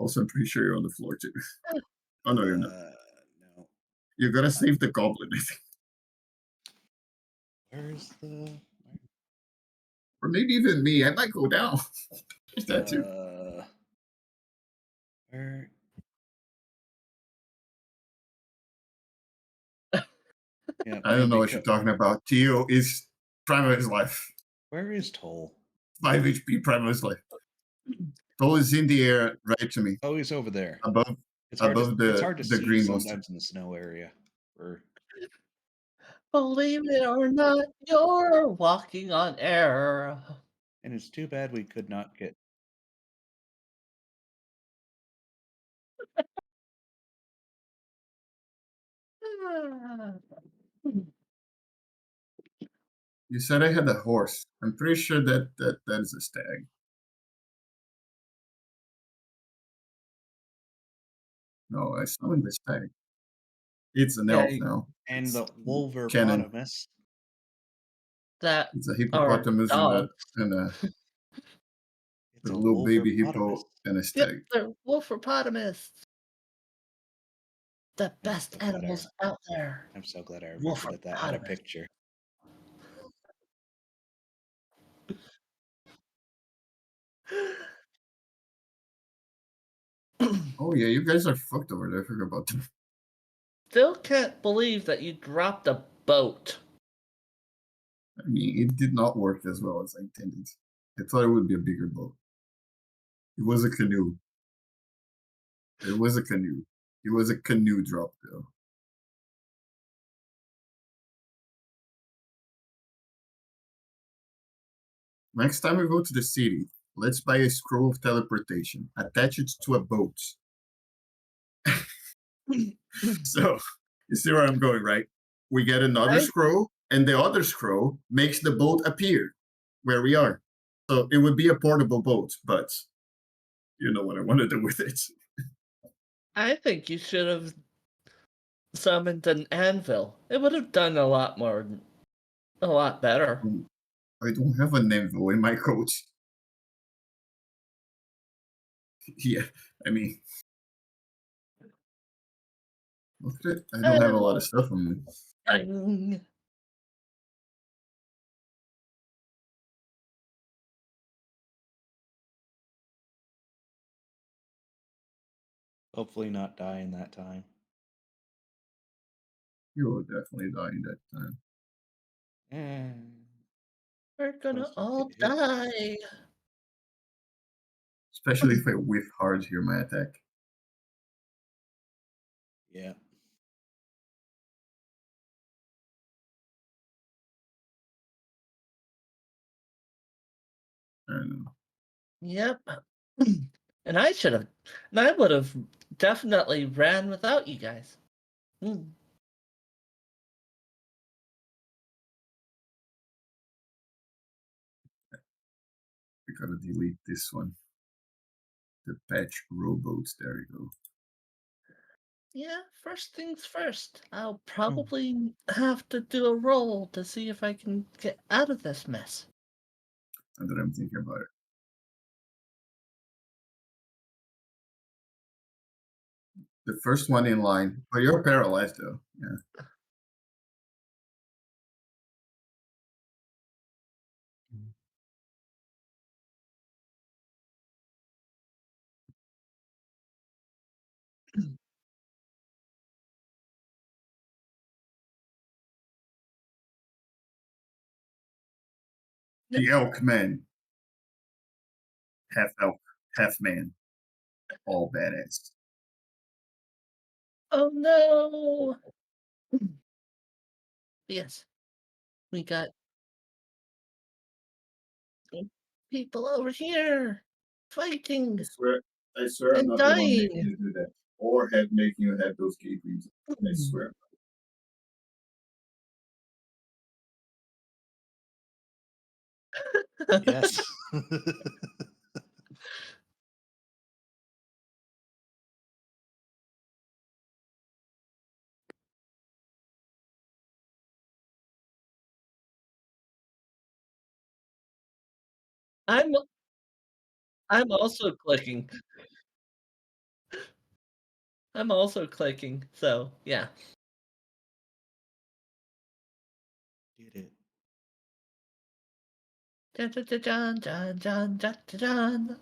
Also, I'm pretty sure you're on the floor too. Oh no, you're not. No. You gotta save the goblin, I think. Where's the? Or maybe even me. I might go down. There's that too. Where? Yeah, I don't know what you're talking about. Theo is prime of his life. Where is Toll? 5 HP prime of his life. Toll is in the air right to me. Oh, he's over there. Above It's above hard to the see green monster. sometimes in the snow area. Or Believe it or not, you're walking on air. and it's too bad we could not get. You said I had a horse. I'm pretty sure that is a stag. No, I summoned the stag. It's an Yeah, elf now. And It's the canon. Wolverpotamus. that It's a are hippopotamus dogs. and a It's a little baby Wolverpotamus. hippo and a Yep, stag. they're wolferpotamus. The I'm best so glad animals out there. I'm so glad I remembered that had a Wolferpotamus. picture. Oh yeah, you guys are fucked over there. I forgot about that. Still can't believe that you dropped a boat. I mean, it did not work as well as I intended. I thought it would be a bigger boat. It was a canoe. It was a canoe. It was a canoe drop though. Next time we go to the city, let's buy a scroll of teleportation. Attach it to a boat. So you see where I'm going, right? We get another Right? scroll, and the other scroll makes the boat appear where we are. So it would be a portable boat, but you know what I want to do with it. I think you should have summoned an anvil. It would have done a lot better. I don't have an anvil in my coach. Yeah, I mean, look at it. I don't have a lot of stuff on me. Ding. Hopefully not die in that time. You will definitely die in that time. And We're gonna supposed to all get hit. die. Especially if I whiff hard here my attack. Yeah. I don't know. Yep. And I would have definitely ran without you guys. Mm. We gotta delete this one. The patch rowboats. There you go. Yeah, first things first. I'll probably have to do a roll to see if I can get out of this mess. Now that I'm thinking about it. The first one in line. But you're paralyzed though. Yeah. The elk man. Half elk, half man. All badass. Oh no! Yes, we got people over here fighting I swear I'm and not the one making dying. you do that. Or making you have those gateways. I swear. Yes. I'm I'm also clicking. I'm also clicking, so yeah. Did it. Dun, dun, dun, dun, dun, dun, dun, dun,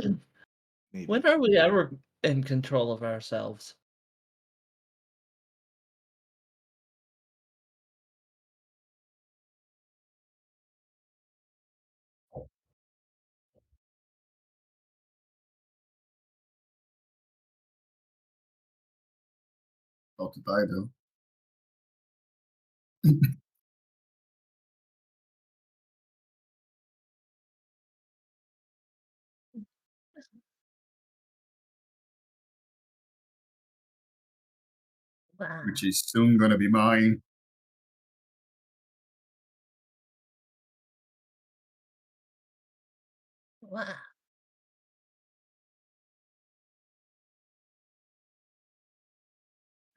dun. Maybe. When are we ever in control of ourselves? About to die though. Wow. Which is soon gonna be mine. Wow.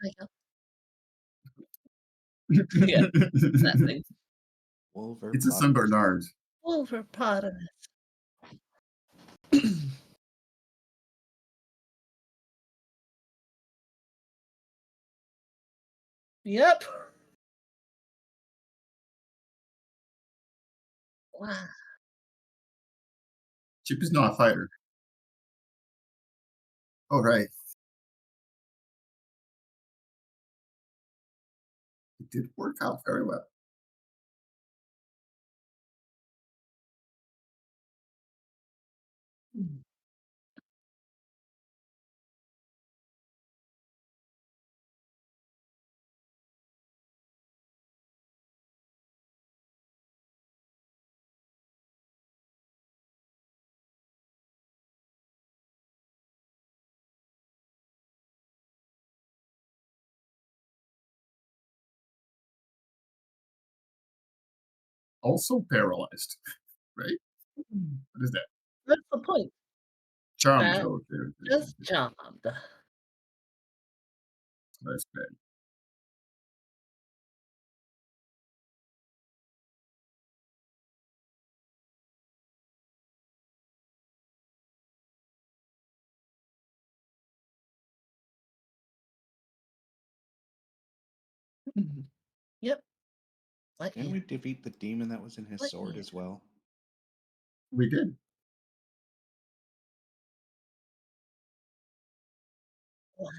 I go, yeah, that thing. Wolver It's a San Potter. Bernard. Wolverpotamus. Yep. Wow. Chip is not a fighter. Oh right. It did work out very well. Also paralyzed, right? What is that? That's the point. Charmed. That Oh, okay, okay, okay, just okay. jobbed. That's bad. Yep. What Didn't you? we defeat the demon that was in his What sword you? as well? We did. Wow.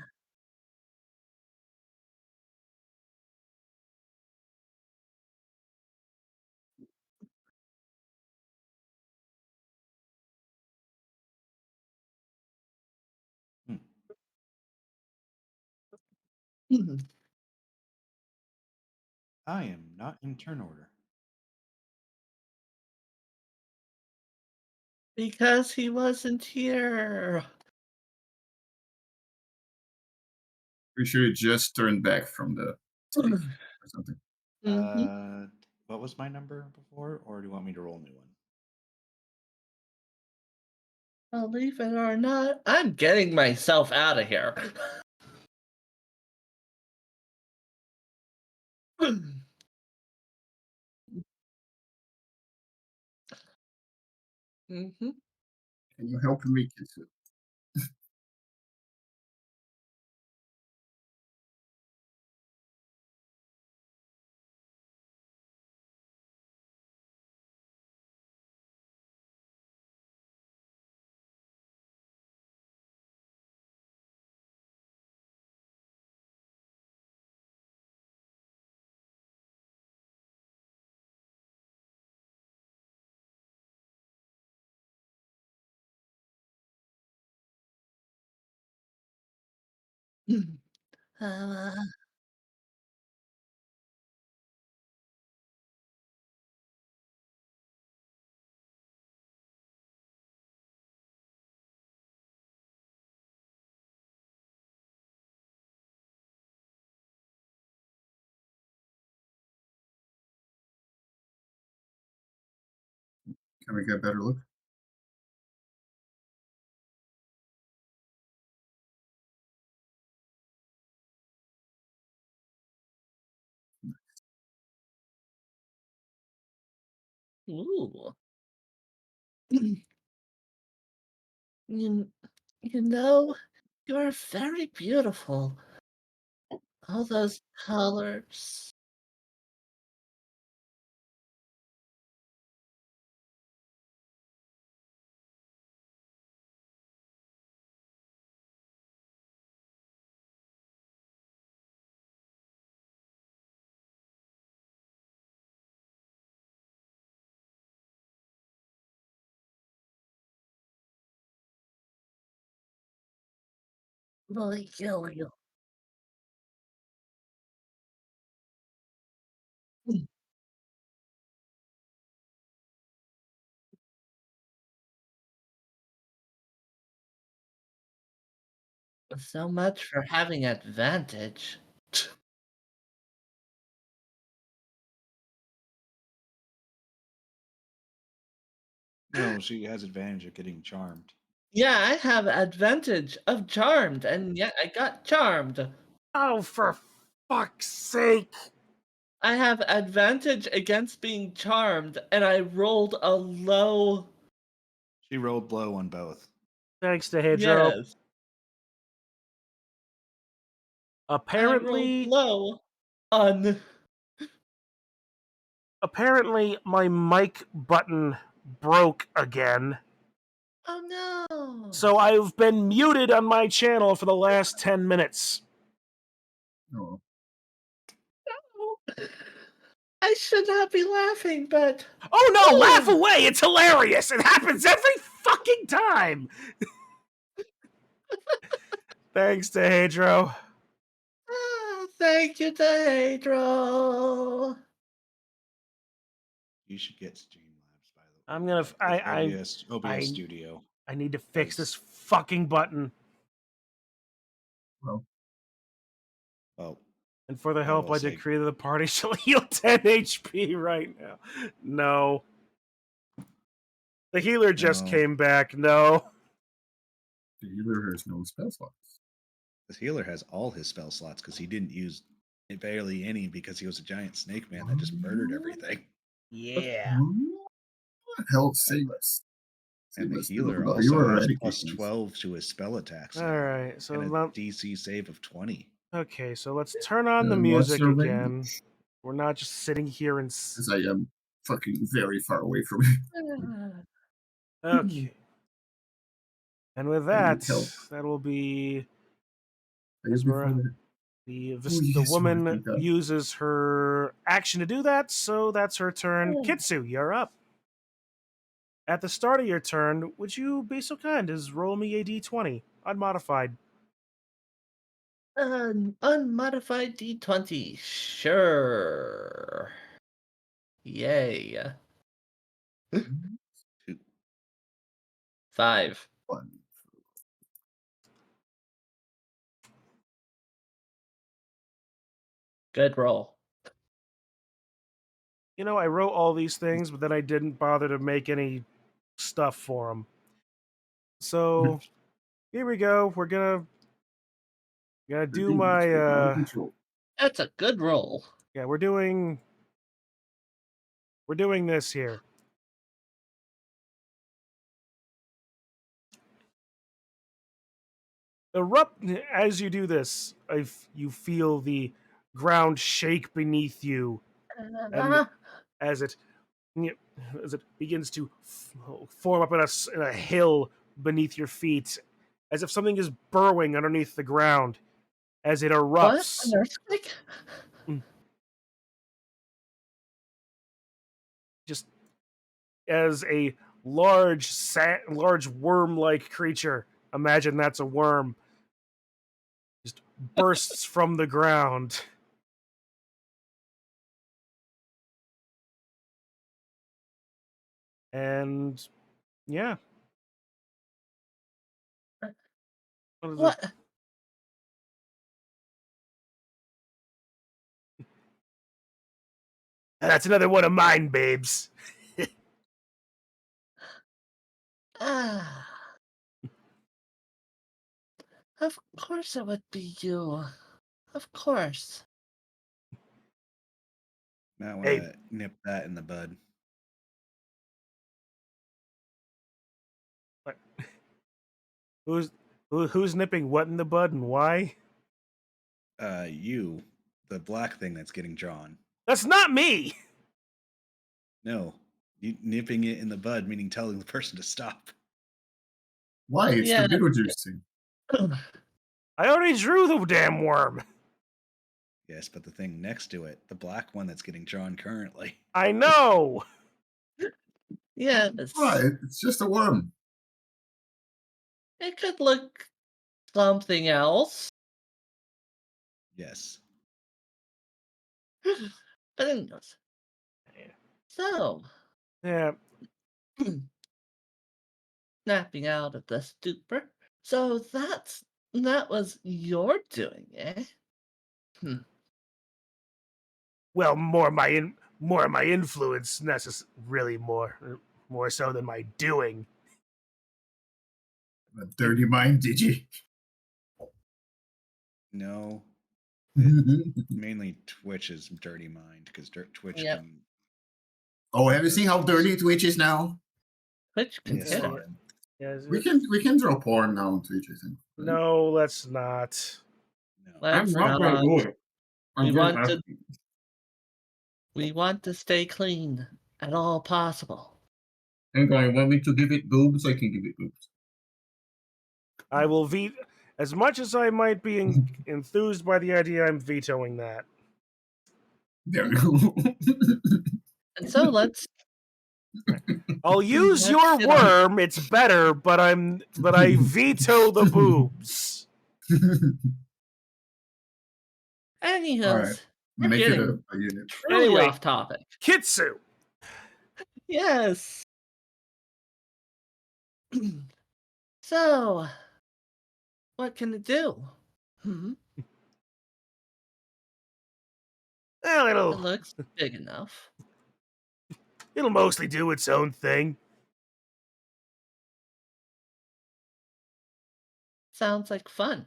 Hmm. I am not in turn order. Because he wasn't here. We should have just turned back from the stage or something. Mhm. What was my number before, or do you want me to roll a new one? Believe it or not, I'm getting myself out of here. Mhm. Can you help me, Kitsu? Uh, Can we get a better look? ooh. You, you know, you are very beautiful. All those colors. Will kill you. So much for having advantage. No, she has advantage of getting charmed. Yeah, I have advantage of charmed, and yet I got charmed. Oh, for fuck's sake. I have advantage against being charmed, and I rolled a low. She rolled low on both. Thanks to Hedro. Yes, I rolled Apparently, low on. my mic button broke again. Oh no! So I've been muted on my channel for the last 10 minutes. No. I should not be laughing, but Oh no, laugh oh, away. It's hilarious. It happens every fucking time. Thanks to Hedro. thank you, Daedro. You should get Streamlabs, by the way. I'm gonna. OBS Studio. I need to fix this fucking button. Well, Well, And for the I help, will I say- decree that the party shall heal 10 HP right now. No. The healer just No. came back. No. the healer has no spell slots. the healer has all his spell slots because he didn't use barely any because he was a giant snake man that just murdered everything. Yeah. Help save us. And the Save us, healer dude. also You are has eradicating plus us. 12 to his spell attacks. All right. So and a now, DC save of 20. okay. So let's turn on the And what's music your again. range? We're not just sitting here and. Because I am fucking very far away from it. Okay. And with I that, need help. that will be I am before that. the Oh, the yes, woman thank God. uses her action to do that, so that's her turn. Oh. Kitsu, you're up. At the start of your turn, would you be so kind as roll me a d20, unmodified? Unmodified D20. Sure. Yay. 2. 5. One. Good roll. You know, I wrote all these things, but then I didn't bother to make any stuff for them. So here we go. We're gonna do Indeed, my it's out of control. That's a good roll. yeah. We're doing this here. Erupt as you do this. You feel the ground shake beneath you, and as it begins to form up in a hill beneath your feet, as if something is burrowing underneath the ground as it What? erupts. An earthquake? Just as a large worm-like creature, imagine that's a worm, just bursts from the ground. And yeah. What is it? What? That's another one of mine, babes. Ah. Of course it would be you. Of course. Might want Hey. to nip that in the bud. Who's nipping what in the bud and why? You, the black thing that's getting drawn. That's not me. No, you nipping it in the bud, meaning telling the person to stop. Why? It's Yeah. the Beetlejuice thing. I already drew the damn worm. Yes, but the thing next to it, the black one that's getting drawn currently. I know. Yeah, Why? It's just a worm. it could look something else. Yes. But anyways. So, Yeah. snapping out of the stupor. So that was your doing, eh? Well, more of my influence, really more so than my doing. A dirty mind, did you? No. Mainly Twitch's dirty mind, because Twitch Yep. can. Oh, have you seen how dirty Twitch is now? Which can Yes, hit sir. it. Yes, We can draw porn now on Twitch, I think. No, let's not. No. Let's I'm not gonna not. do it. I'm We just want to asking. we want to stay clean at all possible. Hang on, you want me to give it boobs? I can give it boobs. I will veto. As much as I might be enthused by the idea, I'm vetoing that. There you go. And so let's I'll use Let's your get on. worm. It's better, but I veto the boobs. anyways, All right. we're Make it getting a unit. truly Anyway. off topic. Kitsu. Yes. So, what can it do? Well, It looks big enough. it'll mostly do its own thing. Sounds like fun.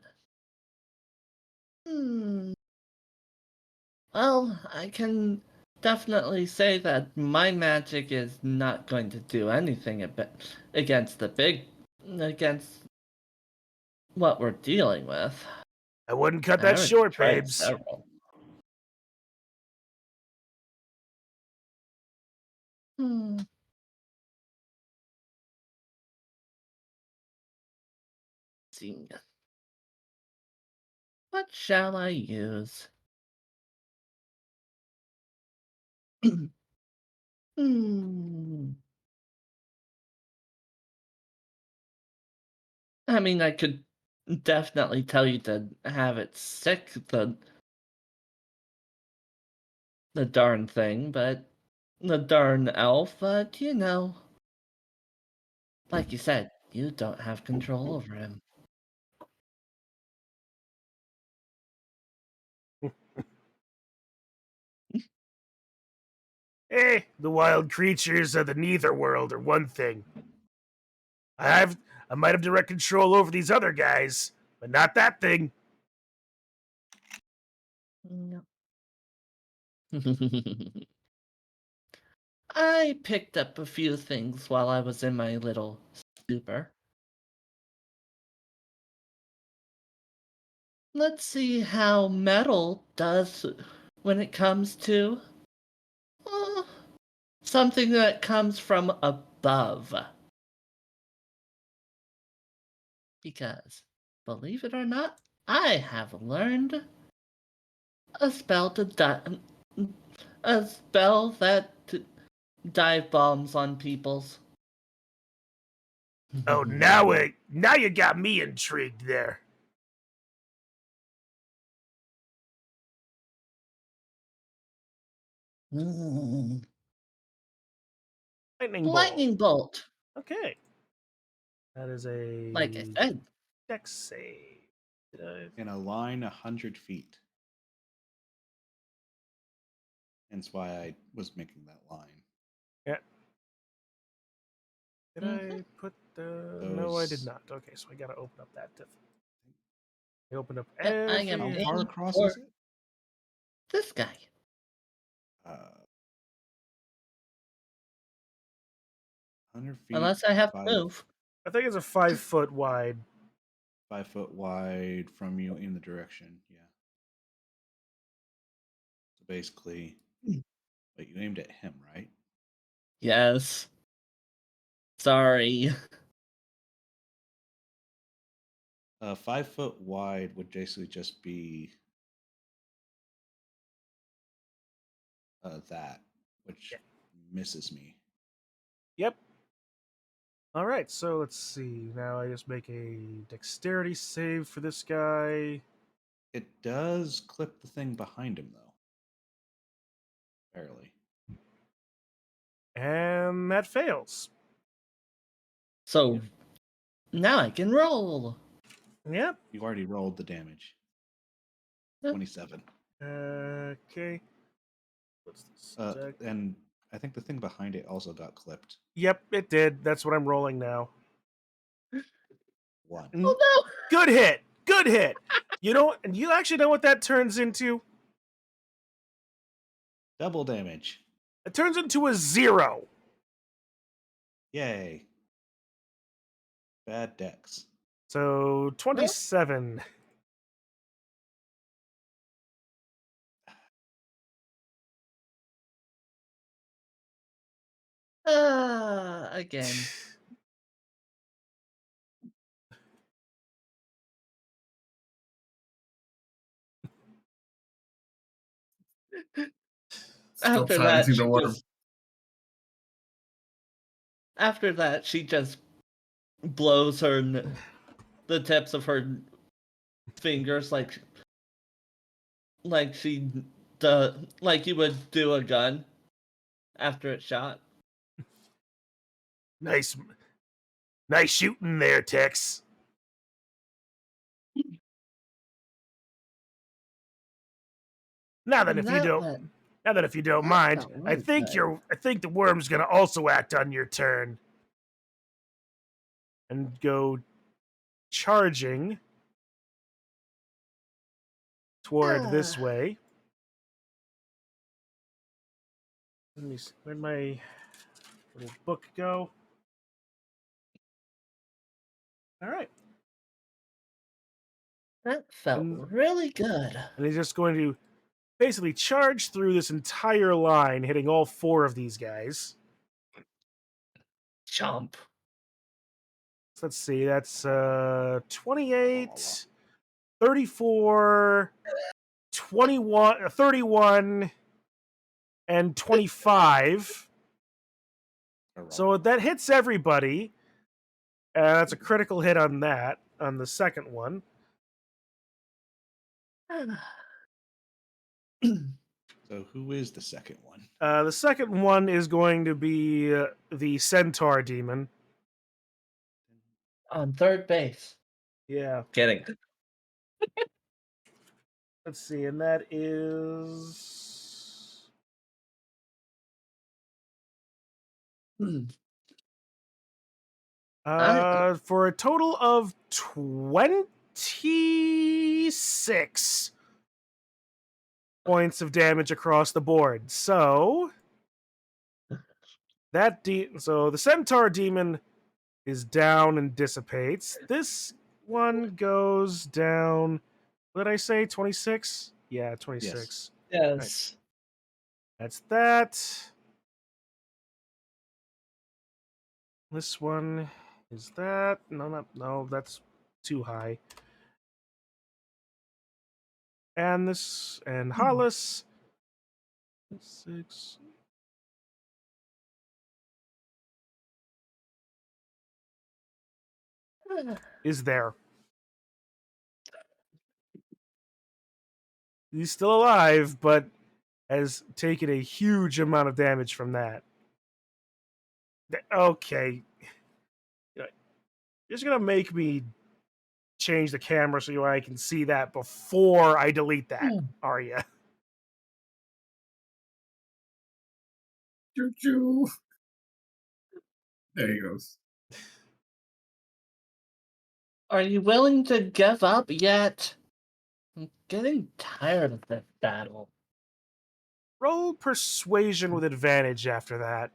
Well, I can definitely say that my magic is not going to do anything against against what we're dealing with. I wouldn't cut I that already short, tried babes. several. See. What shall I use? Hmm. I mean, I could definitely tell you to have it sick the darn thing, but the darn elf, but like you said, you don't have control over him. The wild creatures of the Neither world are one thing. I might have direct control over these other guys, but not that thing. No. I picked up a few things while I was in my little stupor. Let's see how metal does when it comes to something that comes from above. Because, believe it or not, I have learned a spell a spell that dive bombs on people's. Oh, now you got me intrigued there. Lightning bolt. Okay. That is a Like I said. dex save. In a line 100 feet. Hence why I was making that line. Yeah. Did I put the... No, I did not. Okay, so I gotta open up that. I opened up every... How far across is it? This guy. 100 feet. Unless I have to move. I think it's a 5 foot wide 5 foot wide from you in the direction. Yeah. So basically, but you aimed at him, right? Yes. Sorry. 5 foot wide would basically just be that, which misses me. Yep. All right, so let's see. Now I just make a dexterity save for this guy. It does clip the thing behind him, though. Barely. And that fails. So now I can roll. Yep. You already rolled the damage. Yep. 27. Okay. What's this? And I think the thing behind it also got clipped. Yep, it did. That's what I'm rolling now. 1. Oh no! Good hit. Good hit. And you actually know what that turns into? Double damage. It turns into a 0. Yay. Bad dex. So 27. Again. Stop After that, silencing the worm. After that, she just blows the tips of her fingers like she like you would do a gun after it's shot. Nice shooting there, Tex. Now that if you don't mind, felt I really think good. I think the worm's gonna also act on your turn. And go charging toward this way. Let me see. Where'd my little book go? All right. That felt really good. And he's just going to basically charge through this entire line, hitting all 4 of these guys. Jump. So let's see. That's 28, 34, 21, 31, and 25. So that hits everybody. That's a critical hit on that, on the second one. So who is the second one? The second one is going to be the Centaur Demon. On third base. Yeah. Kidding. Let's see, and that is... for a total of 26 points of damage across the board. So so the Centaur Demon is down and dissipates. This one goes down. What did I say? 26? Yeah, 26. Yes. Right. That's that. This one is that. No, that's too high. And this, and Hollis. 6. Is there. He's still alive, but has taken a huge amount of damage from that. Okay. You're just going to make me change the camera so I can see that before I delete that, are you? Choo-choo. There he goes. Are you willing to give up yet? I'm getting tired of this battle. Roll persuasion with advantage after that.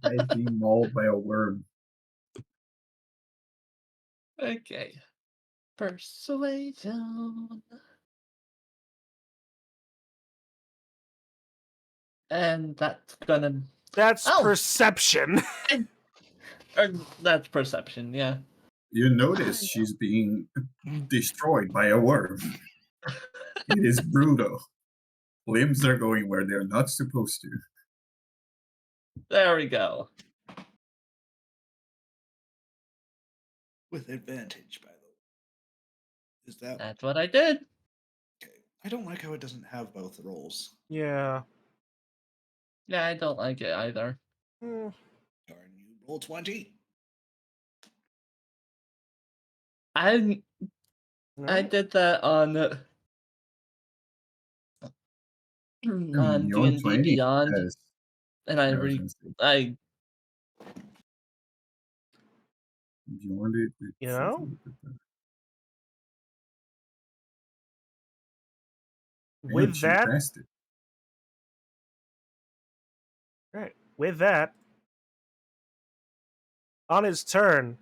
Guy's being mauled by a worm. Okay. Persuasion. And that's gonna. That's Oh! perception. Or that's perception, yeah. You notice she's being destroyed by a worm. It is brutal. Limbs are going where they're not supposed to. There we go. With advantage, by the way. Is that That's what I did. okay? I don't like how it doesn't have both rolls. Yeah. Yeah, I don't like it either. Mm, Darn you, roll 20. I alright. did that on Beyond D&D 20. Beyond, Yes. and I was gonna say, beyond it. You know? And With she that, passed it. right. With that, on his turn,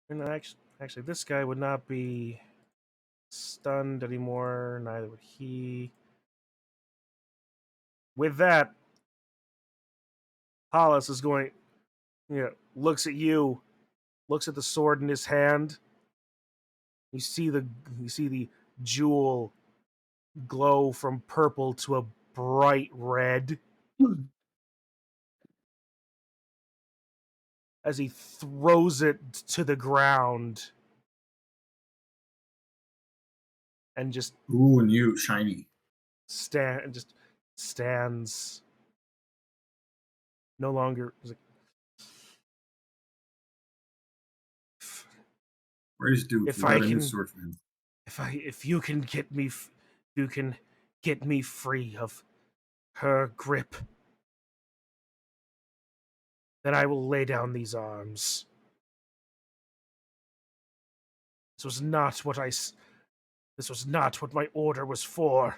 and actually, this guy would not be stunned anymore. Neither would he. With that, Hollis is going. Looks at you, looks at the sword in his hand. You see the jewel glow from purple to a bright red as he throws it to the ground and just Ooh, new shiny. stands no longer. He's like, Where's Doot? If We got I a new can- sword for him. if you can get me, you can get me free of her grip, then I will lay down these arms. This was not what This was not what my order was for.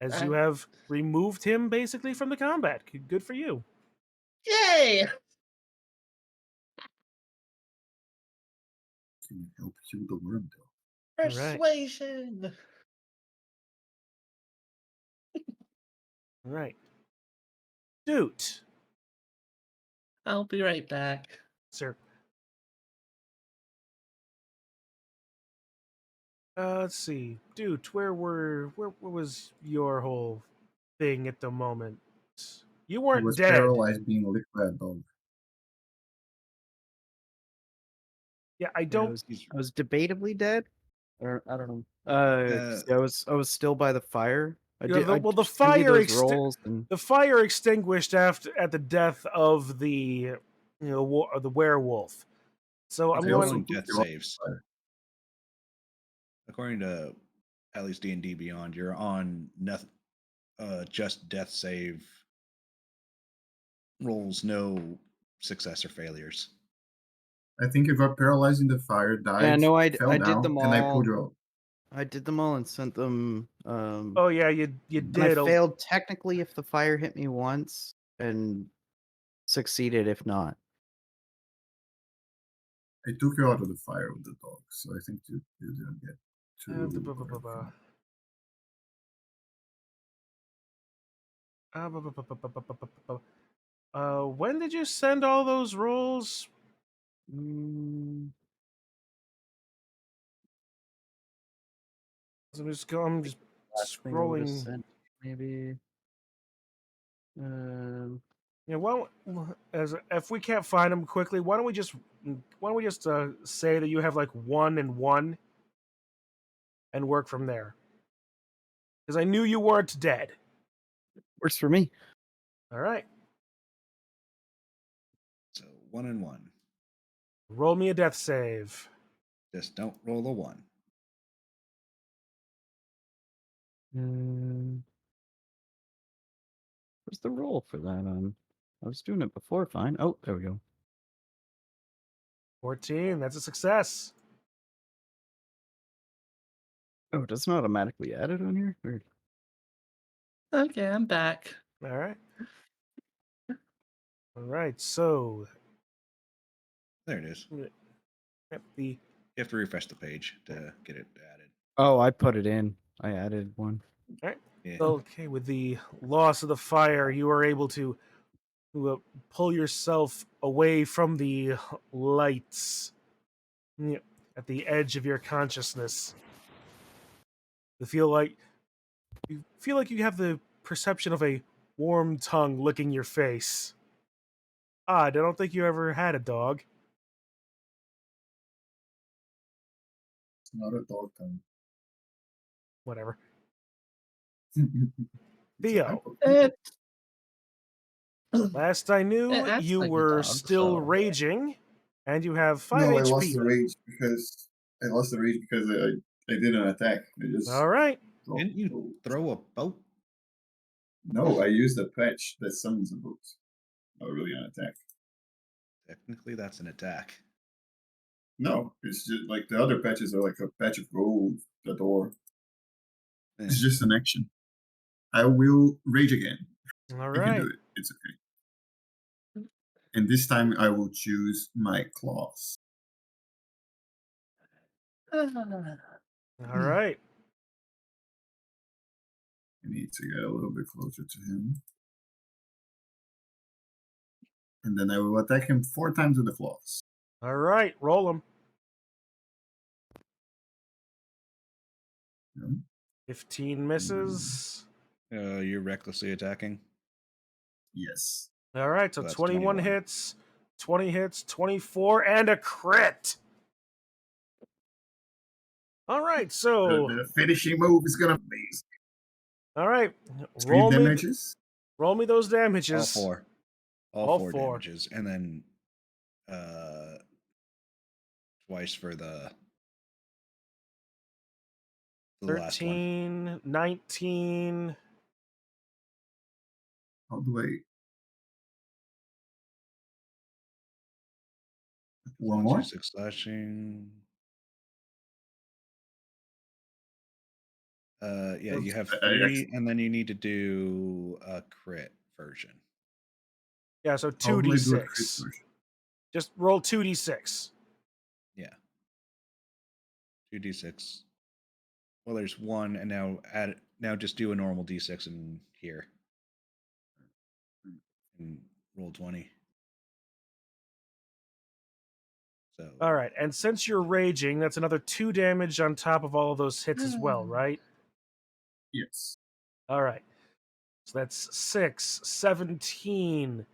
As you have removed him basically from the combat. Good for you. Yay! Can help kill the worm, though. Right. Persuasion. All right. Doot, I'll be right back. sir. Let's see. Doot, where was your whole thing at the moment? You He weren't was dead. paralyzed being licked by a dog. Yeah, I Yeah, don't. I was debatably dead, or I don't know. 'Cause I was still by the fire. I Yeah, did. the- I well, the just didn't do fire those exti- rolls, and The fire extinguished at the death of the the werewolf. So I'm They They also going. rolling death took you off saves. fire. According to at least D&D Beyond, you're on nothing, just death save rolls, no success or failures. I think you got paralyzed in the fire, died, yeah, no, fell I down, did them and I all. pulled you out. I did them all and sent them. Oh yeah, you And I did. failed technically if the fire hit me once, and succeeded if not. I took you out of the fire with the dog, so I think you didn't get too. Blah, blah, blah, blah. Blah, blah, blah, blah, blah, blah, blah, blah. When did you send all those rolls? Mm, I'm just last thing I would have scrolling. sent, maybe. Yeah, well, as if we can't find them quickly, why don't we just say that you have like 1 and 1, and work from there? Because I knew you weren't dead. Works for me. All right, So 1 and 1. roll me a death save. Just don't roll a 1. What's the roll for that? I was doing it before, fine. Oh, there we go. 14. That's a success. Oh, it doesn't automatically add it on here? Weird. Okay, I'm back. All right. All right, so There it is. at the You have to refresh the page to get it added. Oh, I put it in. I added one. Yeah. okay, with the loss of the fire, you are able to pull yourself away from the lights at the edge of your consciousness. You feel like you have the perception of a warm tongue licking your face. Odd, I don't think you ever had a dog. It's not a dog tongue. Whatever. It's a Theo, type of- It, last I knew, It acts you like a were dog, still so- raging, and you have 5 No, I HP. lost the rage because I did an attack. I just All right. Didn't you throw a boat? No, I used a patch that summons a boat. Not really an attack. Technically, that's an attack. No, it's just like the other patches are like a patch of gold, the door. It's Eh, just an action. I will rage again. All I can right. do it. It's okay. And this time I will choose my claws. All right. I need to get a little bit closer to him. And then I will attack him 4 times with the claws. All right. Roll them. No? 15 misses. you're recklessly attacking. Yes. All right. So So that's 21 21. hits, 20 hits, 24, and a crit. All right. So, The finishing move is gonna be all right. 3 damages. Roll me those All damages. 4. All, All 4 4. damages. And then twice for the last one. 13, 19. How do I? One more? 6 slashing. Yeah, you have I 3, and then you need to do a crit version. Yeah, so How do I do a crit 2d6. version? Just roll 2d6. Yeah. 2d6. Well, there's 1, and now just do a normal d6 in here. And roll 20. So All right. And since you're raging, that's another 2 damage on top of all of those hits as well, right? Yes. All right. So that's 6, 17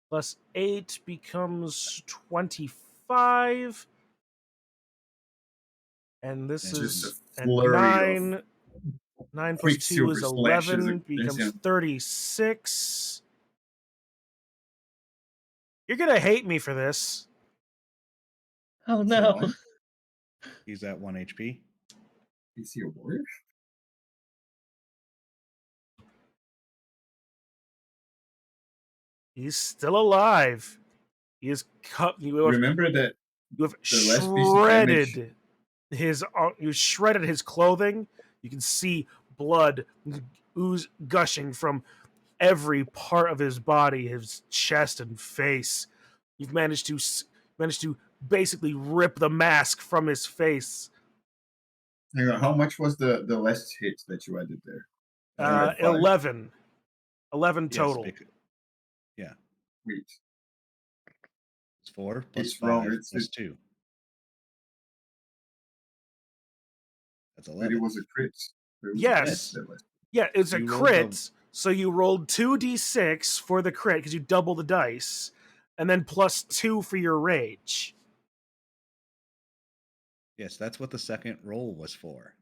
plus 8 becomes 25. And this And Just is a and flurry of 9. 9 plus 2 Quicksilver is slashes 11, against becomes him. 36. You're going to hate me for this. Oh So no. why? he's at 1 HP. Is he a warrior? He's still alive. He is you have Remember that You have the last piece of damage. shredded you shredded his clothing. You can see blood gushing from every part of his body, his chest and face. You've managed to basically rip the mask from his face. Hang on, how much was the last hit that you added there? You had 5. 11 Yes, total. yeah, Wait, it's 4 plus it's wrong. 5 It's plus 2. That's but 11. it was a crit. It was a Yes. crit that last- Yeah, it's a You rolled crit. So you rolled 2d6 for the crit because you double the dice, and then plus 2 for your rage. Yes, that's what the second roll was for.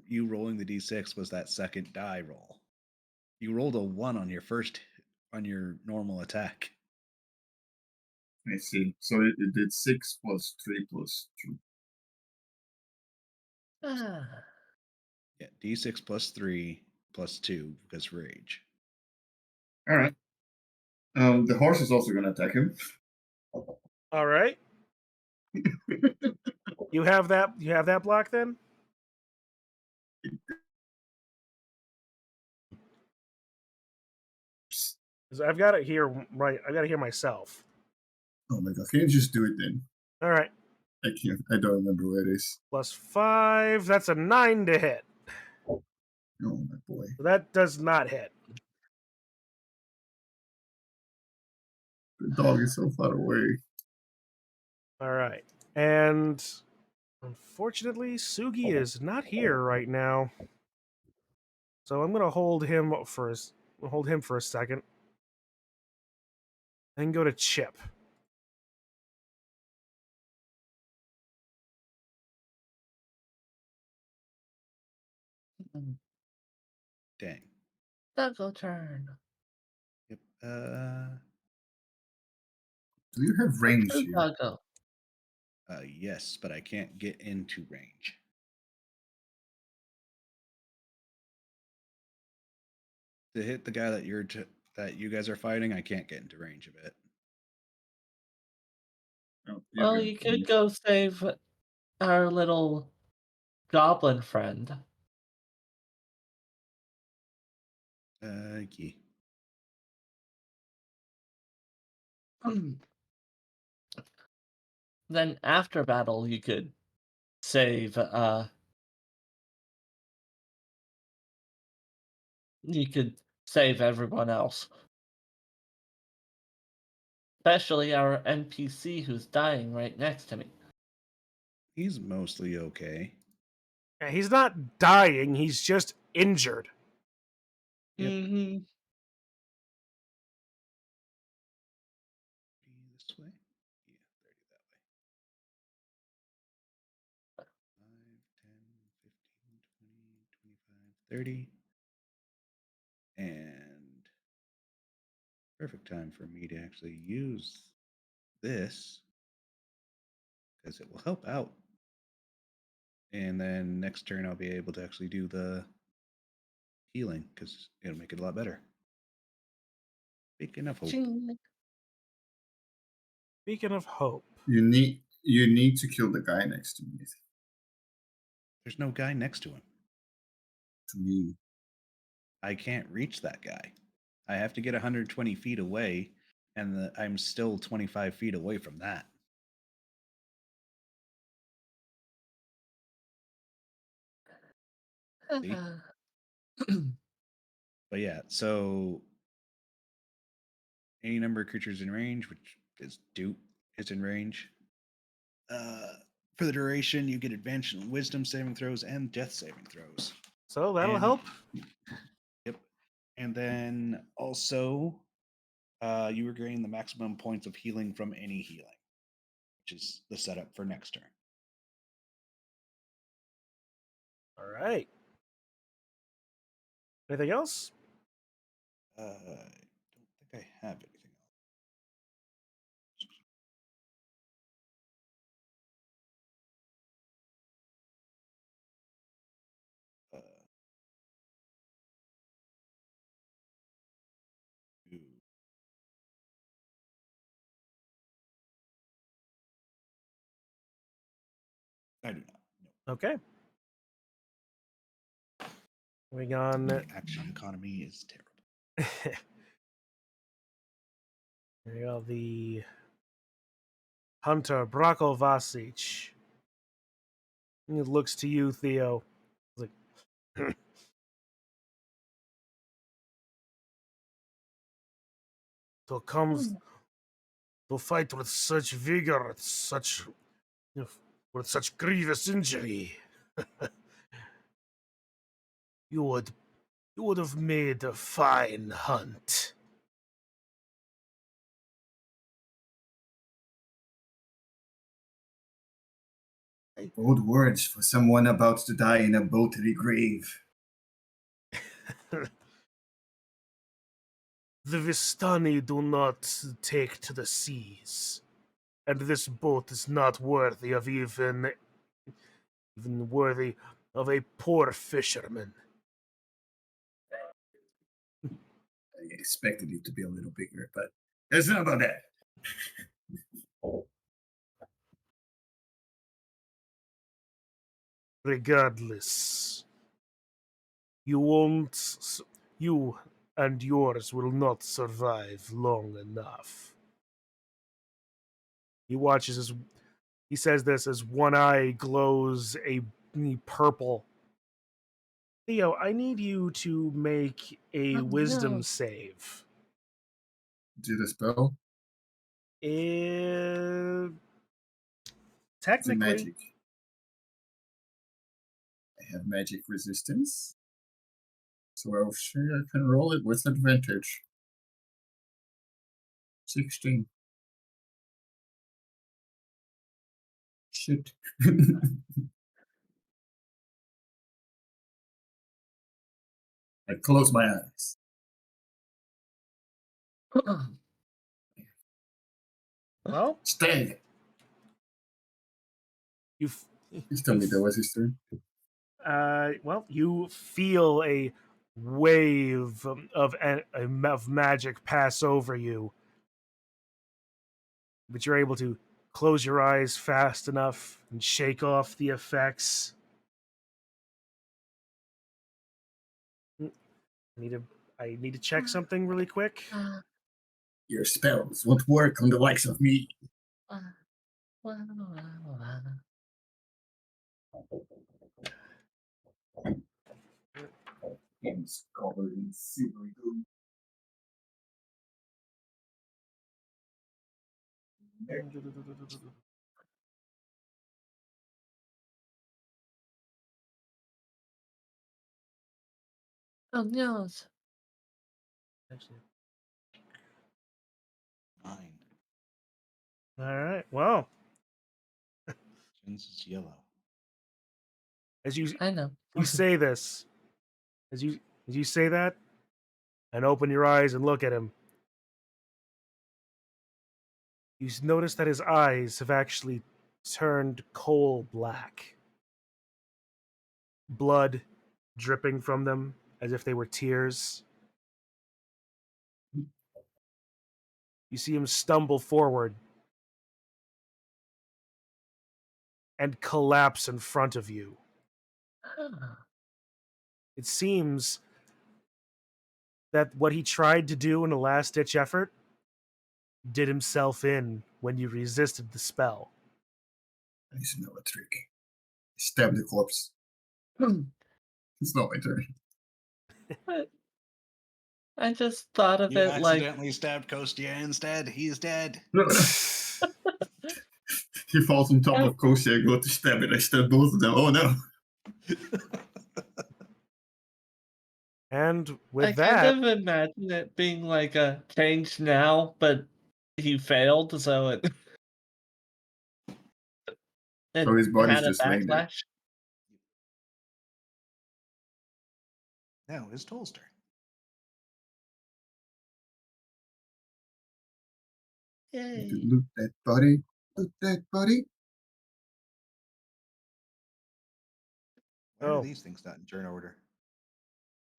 You rolling the d6 was that second die roll. You rolled a 1 on your normal attack. I see. So it did 6 plus 3 plus 2. Yeah, d6 plus 3 plus 2 because rage. All right. The horse is also going to attack him. All right. You have that block then? 'Cause I've got it here, right? I got it here myself. Oh my god, can you just do it then? All right. I can't. I don't remember where it is. +5. That's a 9 to hit. Oh my boy. So that does not hit. The dog is so far away. All right. And unfortunately, Sugi is not here right now. So I'm gonna hold him for a second. Then go to Chip. Dang. Double turn. Yep. Do you have range here? Doggo. Yes, but I can't get into range. To hit the guy that you guys are fighting, I can't get into range of it. Oh, Well, you could go save our little goblin friend. Yeah. Then after battle, you could save. You could save everyone else, especially our NPC who's dying right next to me. He's mostly okay. Yeah, he's not dying. He's just injured. Yep. Mm-hmm. This way? Yeah, 30 that way. 5, 10, 15, 20, 25, 30. And perfect time for me to actually use this because it will help out. And then next turn I'll be able to actually do the healing because it'll make it a lot better. Speaking of hope. Beacon of Hope. You need to kill the guy next to me. There's no guy next to him. To me. I can't reach that guy. I have to get 120 feet away, and I'm still 25 feet away from that. See? But yeah, so any number of creatures in range, which is Doot, is in range. For the duration, you get advantage in wisdom saving throws and death saving throws. So that'll And- help. Yep. And then also, you regain the maximum points of healing from any healing, which is the setup for next turn. All right. Anything else? I don't think I have anything else. Ooh. I do not. No. Okay. Moving on. The action economy is terrible. We got the Hunter Brako Vasic. He looks to you, Theo. He's like, to come to fight with such vigor, with such grievous injury. you would have made a fine hunt. Bold words for someone about to die in a watery grave. The Vistani do not take to the seas, and this boat is not worthy of even worthy of a poor fisherman. I expected it to be a little bigger, but it's not about that. Regardless, you won't. You and yours will not survive long enough. He watches as he says this as one eye glows a purple. Theo, I need you to make a Oh, wisdom no. save. Did a spell? Uh, It's a technically, magic. I have magic resistance. So I'll sure I can roll it with advantage. 16. Shit. I close my eyes. well, Stay. you Please tell me that was his turn. you feel a wave of magic pass over you, but you're able to close your eyes fast enough and shake off the effects. I need to check something really quick. Your spells won't work on the likes of me. Game's covered in silvery goo. Oh no. 9. All right. Well, Jins is yellow. as you I know. say this, as you say that, and open your eyes and look at him, you notice that his eyes have actually turned coal black. Blood dripping from them as if they were tears. You see him stumble forward and collapse in front of you. It seems that what he tried to do in a last-ditch effort did himself in when you resisted the spell. I smell a trick. Stab the corpse. It's not my turn. I just thought of You it like accidentally stabbed Kostya instead. He's dead. He falls on top of Kostya. I go to stab it. I stab both of them. Oh no. And I with kind that, of imagine it being like a change now, but he failed, so it So his body's had a just laying there. backlash. Now it's Toll's turn. Yay. Loot that body. Loot that body. Why Oh. are these things not in turn order?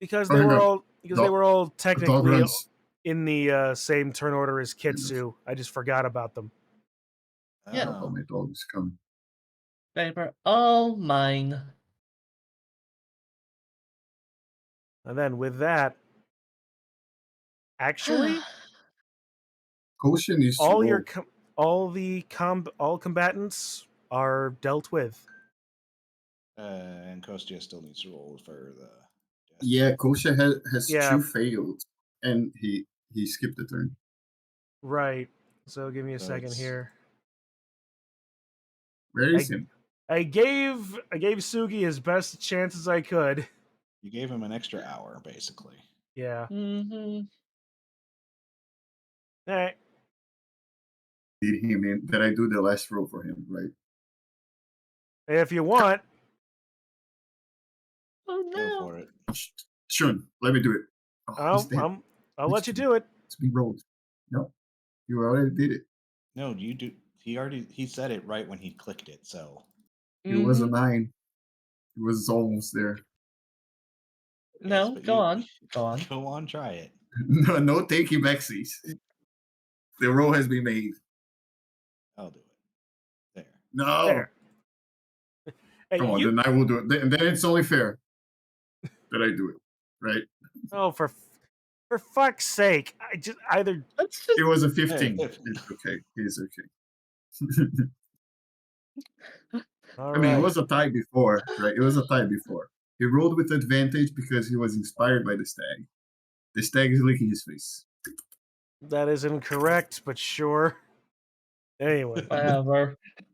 because Oh, they hang were on. all they were all The dog technically runs. in the same turn order as Kitsu. I just forgot about them. Yeah. Oh, Oh, my dog's come. They were all mine. And then with that, actually, Kostya needs to all roll. your all combatants are dealt with. and Kostya still needs to roll for the death. Yeah, Kostya has Yeah. 2 failed. And he skipped the turn. Right. So give me a So second it's- here. Where is him? I gave Sugi as best chance as I could. You gave him an extra hour, basically. Yeah. Mm-hmm. All right. Did him in. Did I do the last roll for him, right? If you want, Oh Go no. for it. Sure, let me do it. Oh, he's dead. I'll let you do it. It's been rolled. No, you already did it. No, you do. He said it right when he clicked it. So It was a Mhm. 9. It was almost there. No, but go on. Go on. Go on, try it. No taking backsies. The roll has been made. I'll do it. There. No. There. Hey, Come on, you. then I will do it. Then it's only fair that I do it, right? Oh, for For fuck's sake, I just either. Let's just It was a Hey, 15. if- It's okay. It's okay. All I mean, it right. was a tie before, right? It was a tie before. He rolled with advantage because he was inspired by the stag. The stag is licking his face. That is incorrect, but sure. Anyway, whatever. Come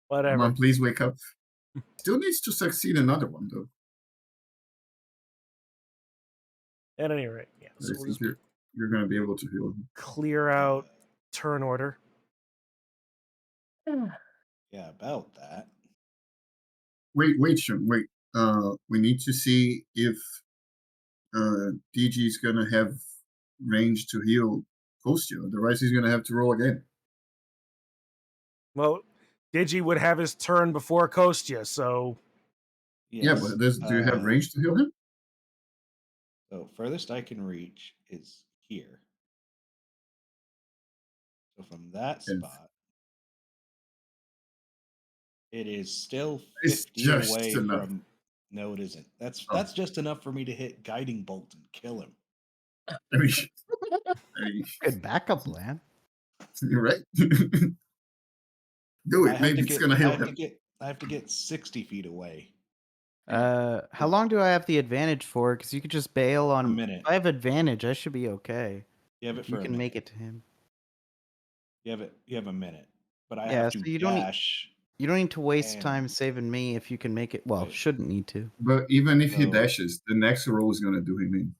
whatever. on, please wake up. Still needs to succeed another one, though. At any rate, yeah. I So we'll think just you're going to be able to heal him. clear out turn order. yeah, about that. Wait, Sean, wait. We need to see if DG is going to have range to heal Kostya. Otherwise, he's going to have to roll again. Well, Digi would have his turn before Kostya, so Yeah, Yes. but do you have range to heal him? So furthest I can reach is here. So from that And spot, it is still It's 50 just away enough. from. No, it isn't. That's Oh. that's just enough for me to hit guiding bolt and kill him. I mean, Good backup plan. you're right. Do I it. have Maybe to it's get. going to I heal have to him. get. I have to get 60 feet away. How long do I have the advantage for? Because you could just bail on. A minute. If I have advantage, I should be okay. You have it If for you a can minute. make it to him. You have it. You have a minute. But I Yeah, have to so you don't need- dash. You don't need to waste And- time saving me if you can make it. Well, Right. shouldn't need to. But even if he So- dashes, the next roll is going to do him in.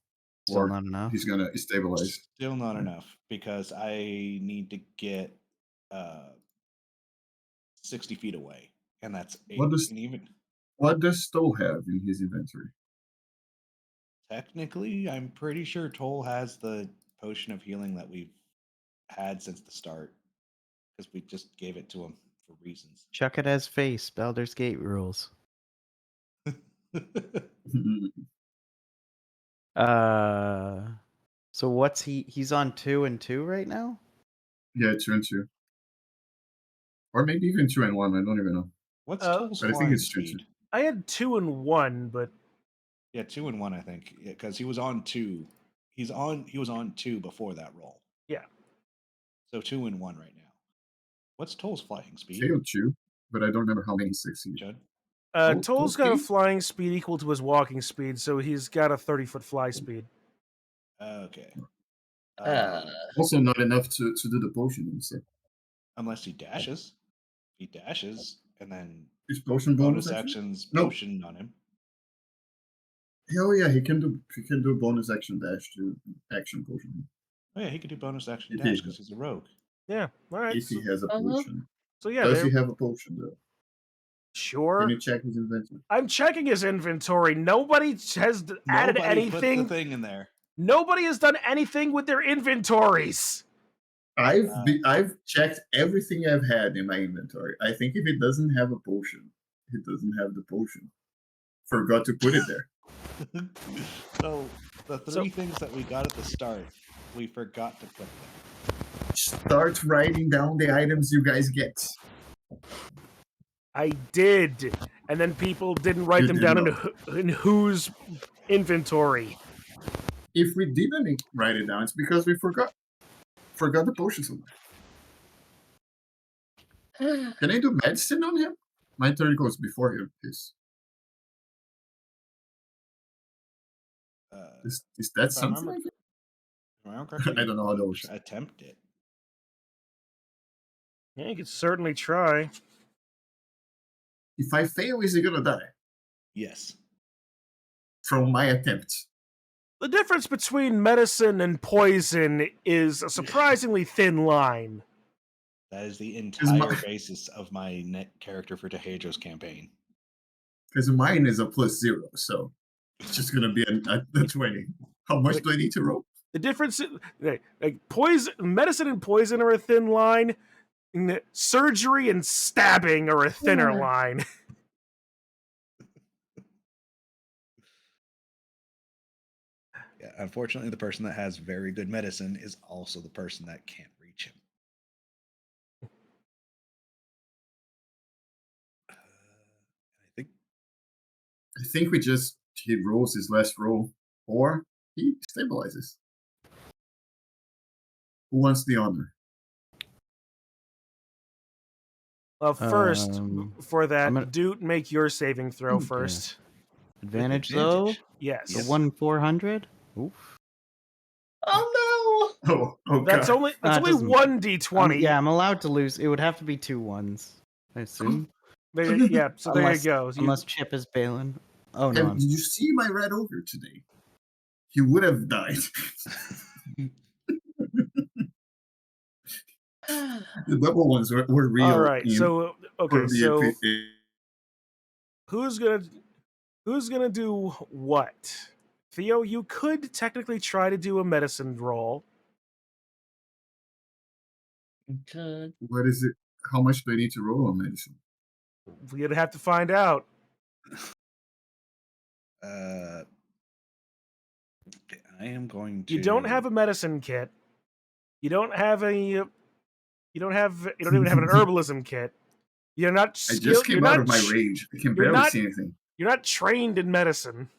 Still Or not enough. he's going to stabilize. Still not enough because I need to get 60 feet away, and that's 8. What does- And even What does Stoll have in his inventory? technically, I'm pretty sure Toll has the potion of healing that we've had since the start because we just gave it to him for reasons. Chuck it as face. Baldur's Gate rules. So what's he's on 2 and 2 right now? Yeah, 2 and 2. Or maybe even 2 and 1. I don't even know. What's Uh, Toll's but I think flying it's true, speed? too. I had 2 and 1, but Yeah, 2 and 1, I think, because he was on 2. He was on 2 before that roll. Yeah. So 2 and 1 right now. What's Toll's flying speed? Failed 2, but I don't remember how many he succeeded. Judd? Toll's got a speed? flying speed equal to his walking speed, so he's got a 30-foot fly speed. Okay. Also not enough to do the potion himself. Unless he dashes. He dashes, and then Is potion bonus bonus action? actions No. potion on him. Hell yeah, he can do bonus action dash to action potion. Oh yeah, he could do bonus action He dash did. because he's a rogue. Yeah, all right. If he has a Uh-huh. potion. So yeah, Does there. he have a potion though? Sure. Can you check his inventory? I'm checking his inventory. Nobody has added Nobody put the anything. thing in there. Nobody has done anything with their inventories. I've checked everything I've had in my inventory. I think if it doesn't have a potion, it doesn't have the potion. Forgot to put it there. So the three things that we got at the start, we forgot to put there. Start writing down the items you guys get. I did, and then people didn't write You them did down not. in whose inventory. If we didn't write it down, it's because we forgot. Forgot the potion somewhere. Can I do medicine on him? My turn goes before him. Is that If I something? remember, if I remember correctly, I don't know how you those. should attempt it. Yeah, you could certainly try. If I fail, is he gonna die Yes. from my attempt? The difference between medicine and poison is a surprisingly thin line. That is the my- entire basis of my net character for Tehedro's campaign. Because mine is a +0, so it's just gonna be a 20. How much do I need to roll? The difference, like poison, medicine and poison are a thin line. And surgery and stabbing are a thinner Yeah. line. Yeah, unfortunately, the person that has very good medicine is also the person that can't reach him. I think he rolls his last roll, or he stabilizes. Who wants the honor? Well, first, for that, gonna- Doot, make your saving throw Okay. first. Advantage, advantage. though? Yes. The 1/400? Oof. Oh Oh That's god. only it doesn't- 1d20. Yeah, I'm allowed to lose. It would have to be 2 1s, I assume. Yeah, so there unless, you go. Unless Chip is bailing. Oh, no. Did you see my red ogre today? He would have died. no! The double ones were real. All right. So okay. for the So epi- who's gonna do what? Theo, you could technically try to do a medicine roll. Good. What is it? How much do I need to roll on medicine? We'd have to find out. I am going to. You don't have a medicine kit. You don't have any. You don't even have an herbalism kit. You're not I skilled. just You're came out not. of my rage. I can you're barely not- see anything. You're not trained in medicine.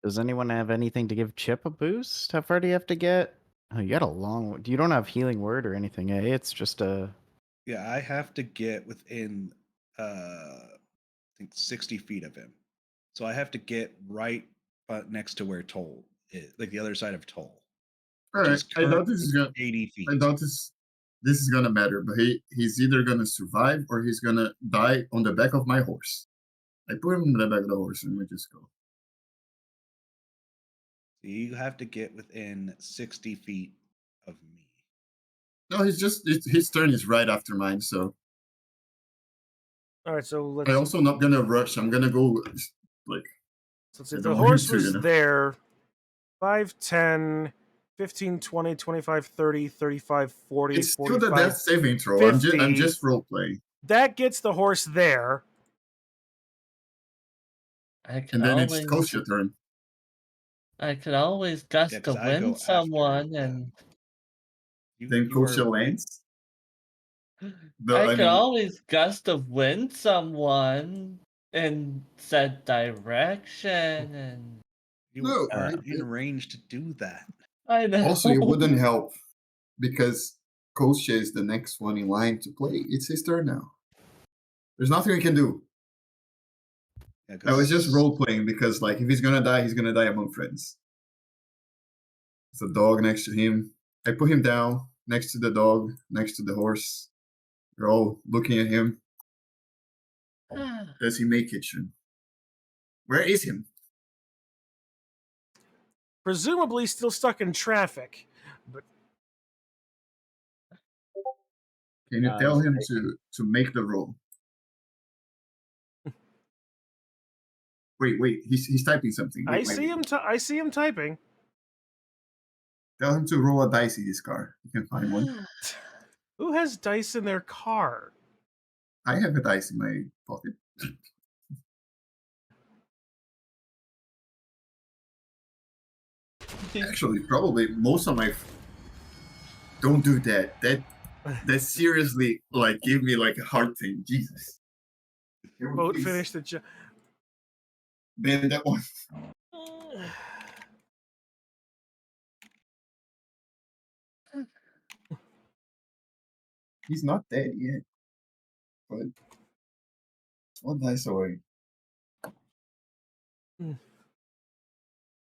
Does anyone have anything to give Chip a boost? How far do you have to get? Oh, you got a long one. You don't have healing word or anything, eh? It's just a... Yeah, I have to get within, I think 60 feet of him. So I have to get right next to where Toll is, like the other side of Toll. All right. I doubt this is gonna. 80 feet. I doubt this is gonna matter. But he's either gonna survive or he's gonna die on the back of my horse. I put him on the back of the horse and we just go. So you have to get within 60 feet of me. No, his turn is right after mine. So All right. So let's. I'm also not gonna rush. I'm gonna go like. So let's see. I The don't want horse to, was you know. there. 5, 10, 15, 20, 25, 30, 35, 40, It's still the 45. death saving throw. I'm 50. just role playing. That gets the horse there. I could And then it's always, Kostya turn. I could always gust Yeah, to 'cause I go win after someone, them. and Then Kostya lands. I could mean, always gust to win someone in said direction, and You No, aren't in range to do that. I know. also it wouldn't help because Kostya is the next one in line to play. It's his turn now. There's nothing we can do. Yeah, I was 'cause just role playing because, like, if he's gonna die among friends. There's a dog next to him. I put him down next to the dog, next to the horse. They're all looking at him. Does he make it? Where is him? Presumably still stuck in traffic. But Can you tell him to make the roll? Wait. He's typing something. Wait, I see him typing. Tell him to roll a dice in his car. You can find one. Who has dice in their car? I have a dice in my pocket. Actually, probably most of my. Don't do that. That seriously like gave me like a heart thing. Jesus. Boat finished the job. Then that one. He's not dead yet. But one dice away.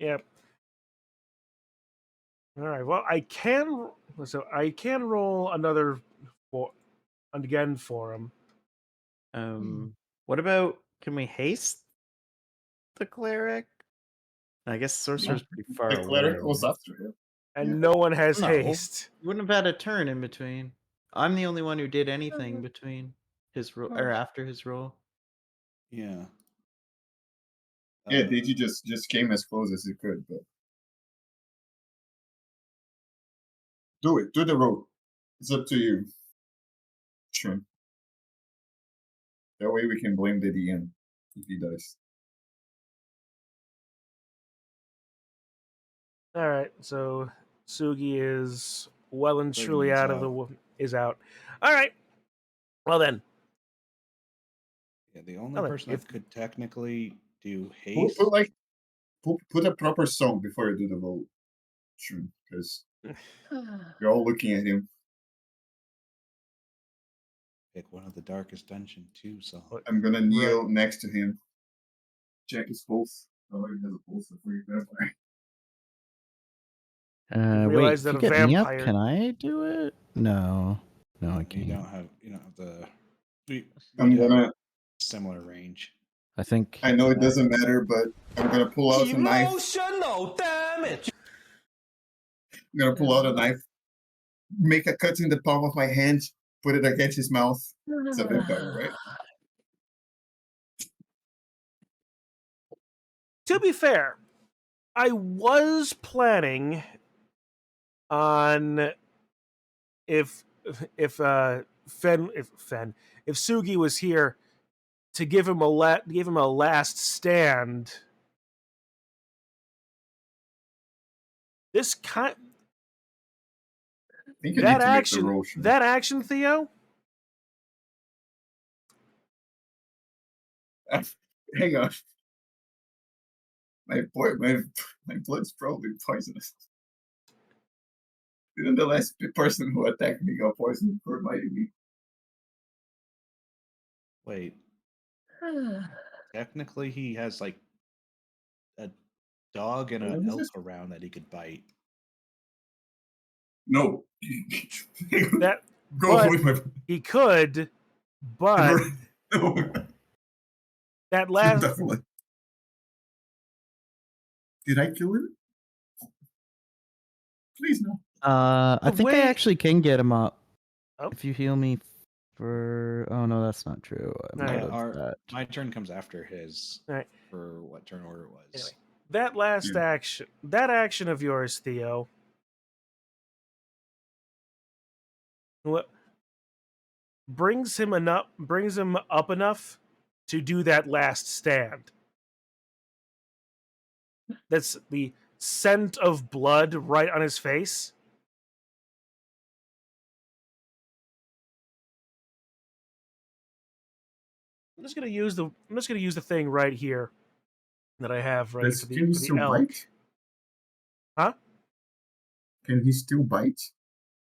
Yep. All right. Well, I can roll another again for him. What about... Can we haste the cleric? I guess sorcerer's pretty far The away. cleric goes after him. And Yeah. no one has No. haste. You wouldn't have had a turn in between. I'm the only one who did anything between his roll or after his roll. yeah. Yeah, Digi just came as close as he could, but do it. Do the roll. It's up to you. Sure. That way we can blame the DM if he dies. All right. So Sugi is well and 30 truly minutes out of is out. All right. Well then. Yeah, the only Well, then, person that could technically do Put, haste. put a proper song before you do the roll. option because you're all looking at him. Pick one of the darkest dungeon to solve. What? I'm gonna kneel next to him. Check his pulse. Oh, he has a pulse of 3 vampire. Wait, realize if that you a get me up, vampire- can I do it? No, I You can't. don't have the. We I'm have gonna. similar range. I think. I know it doesn't matter, but I'm gonna pull out a knife. Emotional damage. I'm gonna pull out a knife, make a cut in the palm of my hand, put it against his mouth. It's a vampire, right? To be fair, I was planning on if Sugi was here to give him a last stand. This kind I think you that need to make the action roll. Sure. that action, Theo. Hang on. My blood's probably poisonous. Didn't the last person who attacked me got poisoned for biting me? Wait, technically he has like a dog and What an is elk this? around that he could bite. No. That Go but with my. he could, but No. that last Definitely. Did I kill him? Please no. I think I Wait. actually can get him up. Oh. If you heal me for. Oh no, that's not true. I'm Alright. out of that. My turn comes after his. Alright. For what turn order it was. Anyway. That last action of yours, Theo. What brings him up enough to do that last stand. That's the scent of blood right on his face. I'm just gonna use the thing right here that I have ready for Can he the still elk. bite? Huh? Can he still bite?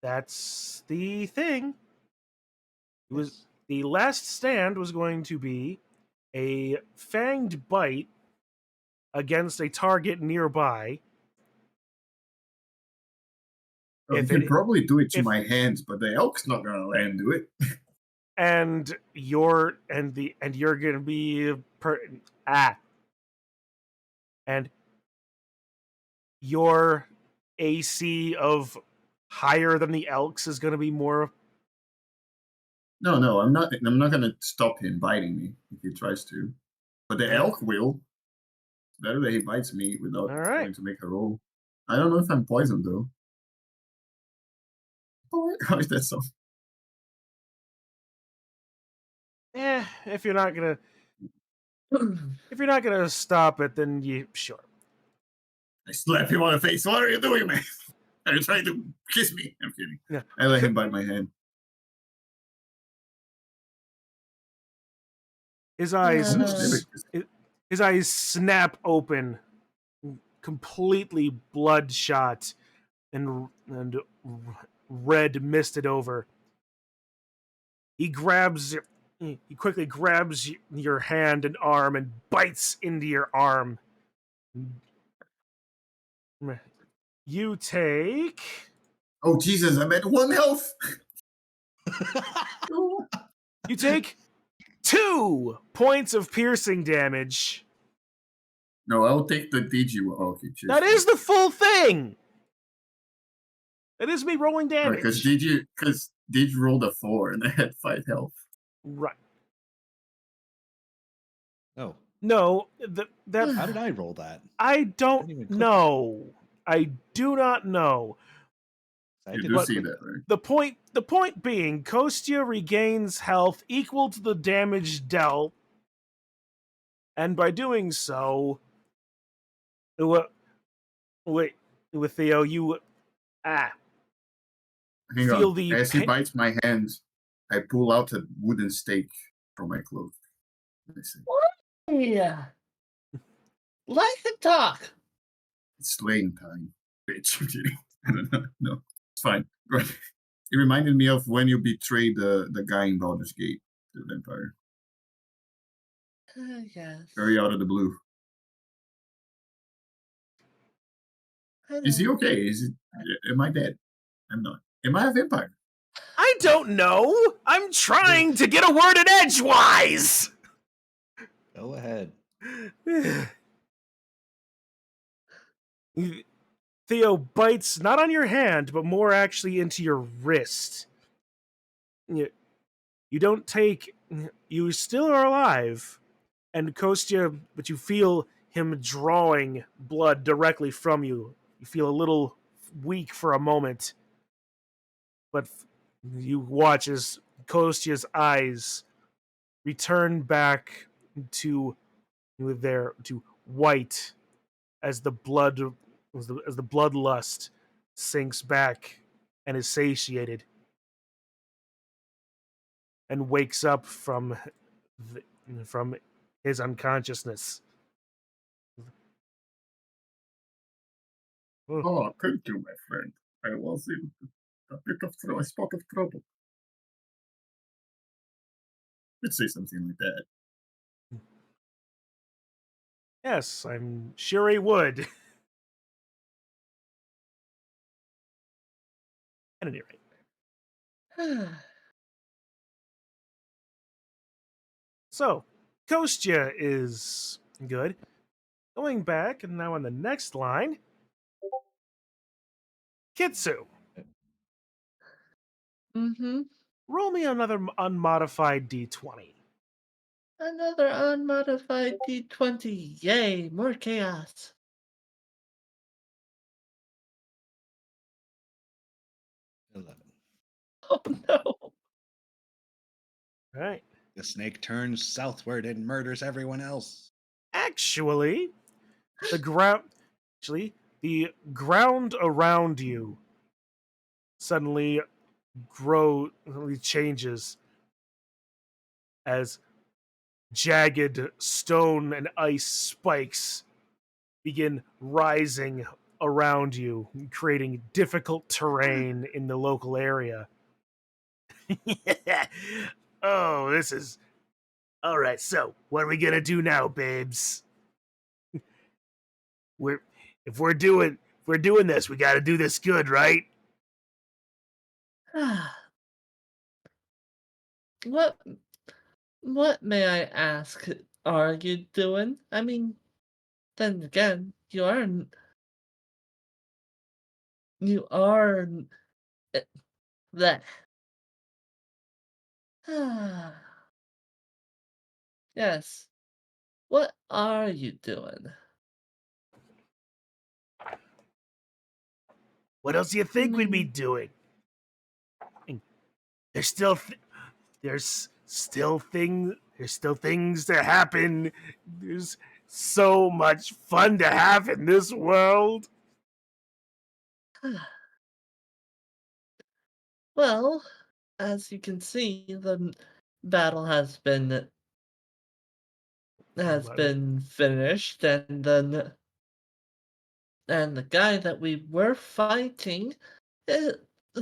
That's the thing. It was Yes. the last stand was going to be a fanged bite against a target nearby. Oh, you If can it- probably do it to if- my hands, but the elk's not gonna let him do it. and you're gonna be and your AC of higher than the elk's is gonna be more. No, I'm not gonna stop him biting me if he tries to. But the elk will. It's better that he bites me without All right. having to make a roll. I don't know if I'm poisoned though. Oh, how is that so? If you're not gonna stop it, then you sure. I slap him on the face. What are you doing, man? Are you trying to kiss me? I'm kidding. Yeah. I let him bite my hand. His eyes, Almost his eyes snap open, completely bloodshot, and red misted over. He quickly grabs your hand and arm and bites into your arm. You take. Oh Jesus! I'm at 1 health. You take 2 points of piercing damage. No, I'll take the DG. Okay, cheers. That is the full thing. That is me rolling damage. Because DG rolled a 4 and I had 5 health. Right. Oh, No, that how did I roll that? I didn't don't even click. know. I do not know. I You did do not see click that, right? The point being, Kostya regains health equal to the damage dealt, and by doing so, with Theo, you Hang feel on. the As he bites my hand, I pull out a wooden stake from my cloak. I say, Yeah. Let him talk. it's slaying time. Bitch, I'm kidding. I don't know. No, it's fine. Go ahead. It reminded me of when you betrayed the guy in Baldur's Gate, the vampire. Yes. Very out of the blue. I Is he know. okay? Am I dead? I'm not. Am I a vampire? I don't know. I'm trying to get a word in edgewise. Go ahead. Theo bites not on your hand, but more actually into your wrist. You don't take. You still are alive, and Kostya, but you feel him drawing blood directly from you. You feel a little weak for a moment, but you watch as Kostya's eyes return back to to white as the bloodlust sinks back and is satiated and wakes up from his unconsciousness. Oh, thank you, my friend. I was in a bit of a spot of trouble. Let's say something like that. Yes, I'm sure he would. At any rate. So, Kostya is good. Going back, and now on the next line, Kitsu. Mm-hmm. Roll me another unmodified d20. Another unmodified D20. Yay, more chaos. 11. Oh no. All right. The snake turns southward and murders everyone else. Actually, the ground around you suddenly changes as jagged stone and ice spikes begin rising around you, creating difficult terrain in the local area. Oh, this is all right. So, what are we gonna do now, babes? we're if we're doing this, we got to do this good, right? what what may I ask are you doing? I mean, then again, you are that. Yes. What are you doing? What else do you think we'd be mean, doing? There's still there's still things to happen. There's so much fun to have in this world. well, as you can see, the battle has been finished, and the guy that we were fighting uh,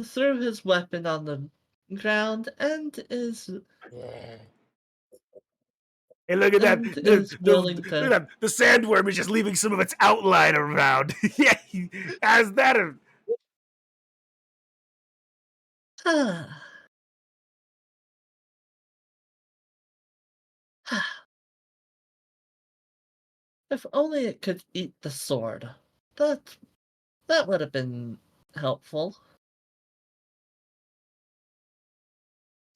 threw his weapon on the ground Hey, look at that! and is willing Look to. at that! The sandworm is just leaving some of its outline around. Yeah, has that? If only it could eat the sword. That that would have been helpful.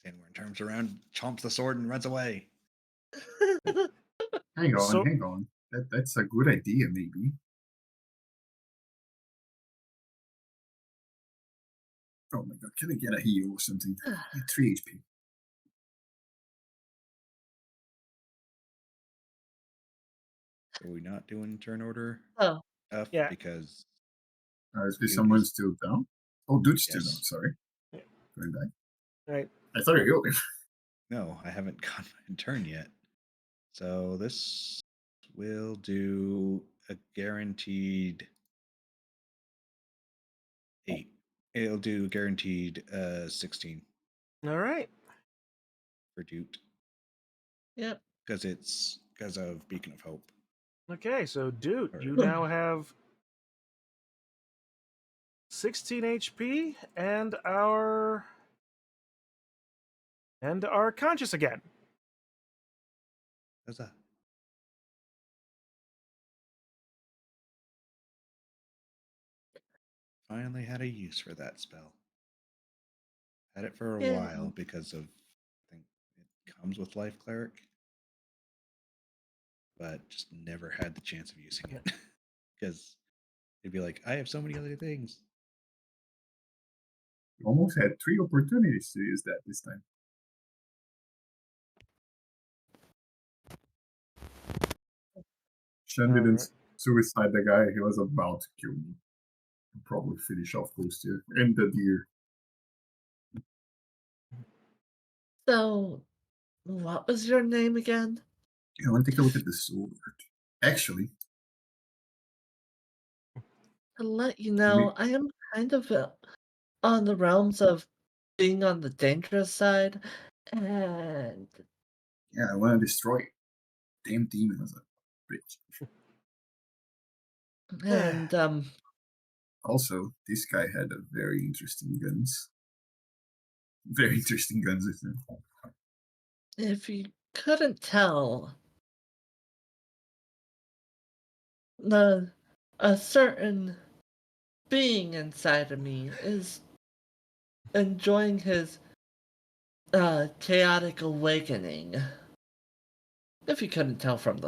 Sandworm turns around, chomps the sword, and runs away. Hang on, So- hang on. That's a good idea, maybe. Oh my god, can I get a heal or something? 3 HP. Are we not doing turn order Oh, F? Yeah. Because Is Doot someone is- still down? Oh, Doot's still Yes. down, sorry. Yeah. Going back. Right. I thought you healed him. no, I haven't gotten my turn yet. So this will do a guaranteed 8. It'll do guaranteed 16 All right. for Doot Yep. because of Beacon of Hope. Okay, so Doot, Or- you now have 16 HP and are conscious again. Huzzah. Finally had a use for that spell. Had it for a Yeah. while because of, I think it comes with Life Cleric, but just never had the chance of using it because it'd be like, I have so many other things. You almost had 3 opportunities to use that this time. Shen didn't Alright. suicide the guy. He was about to kill me. I'll probably finish off Kostya and the deer. So, what was your name again? I want to take a look at the sword. Actually, To let you know, I am kind of on the realms of being on the dangerous side, and yeah, I want to destroy it. Damn demon was a bitch. and Also, this guy had a very interesting guns. Very interesting guns, I think. if you couldn't tell, the a certain being inside of me is enjoying his chaotic awakening. If you couldn't tell from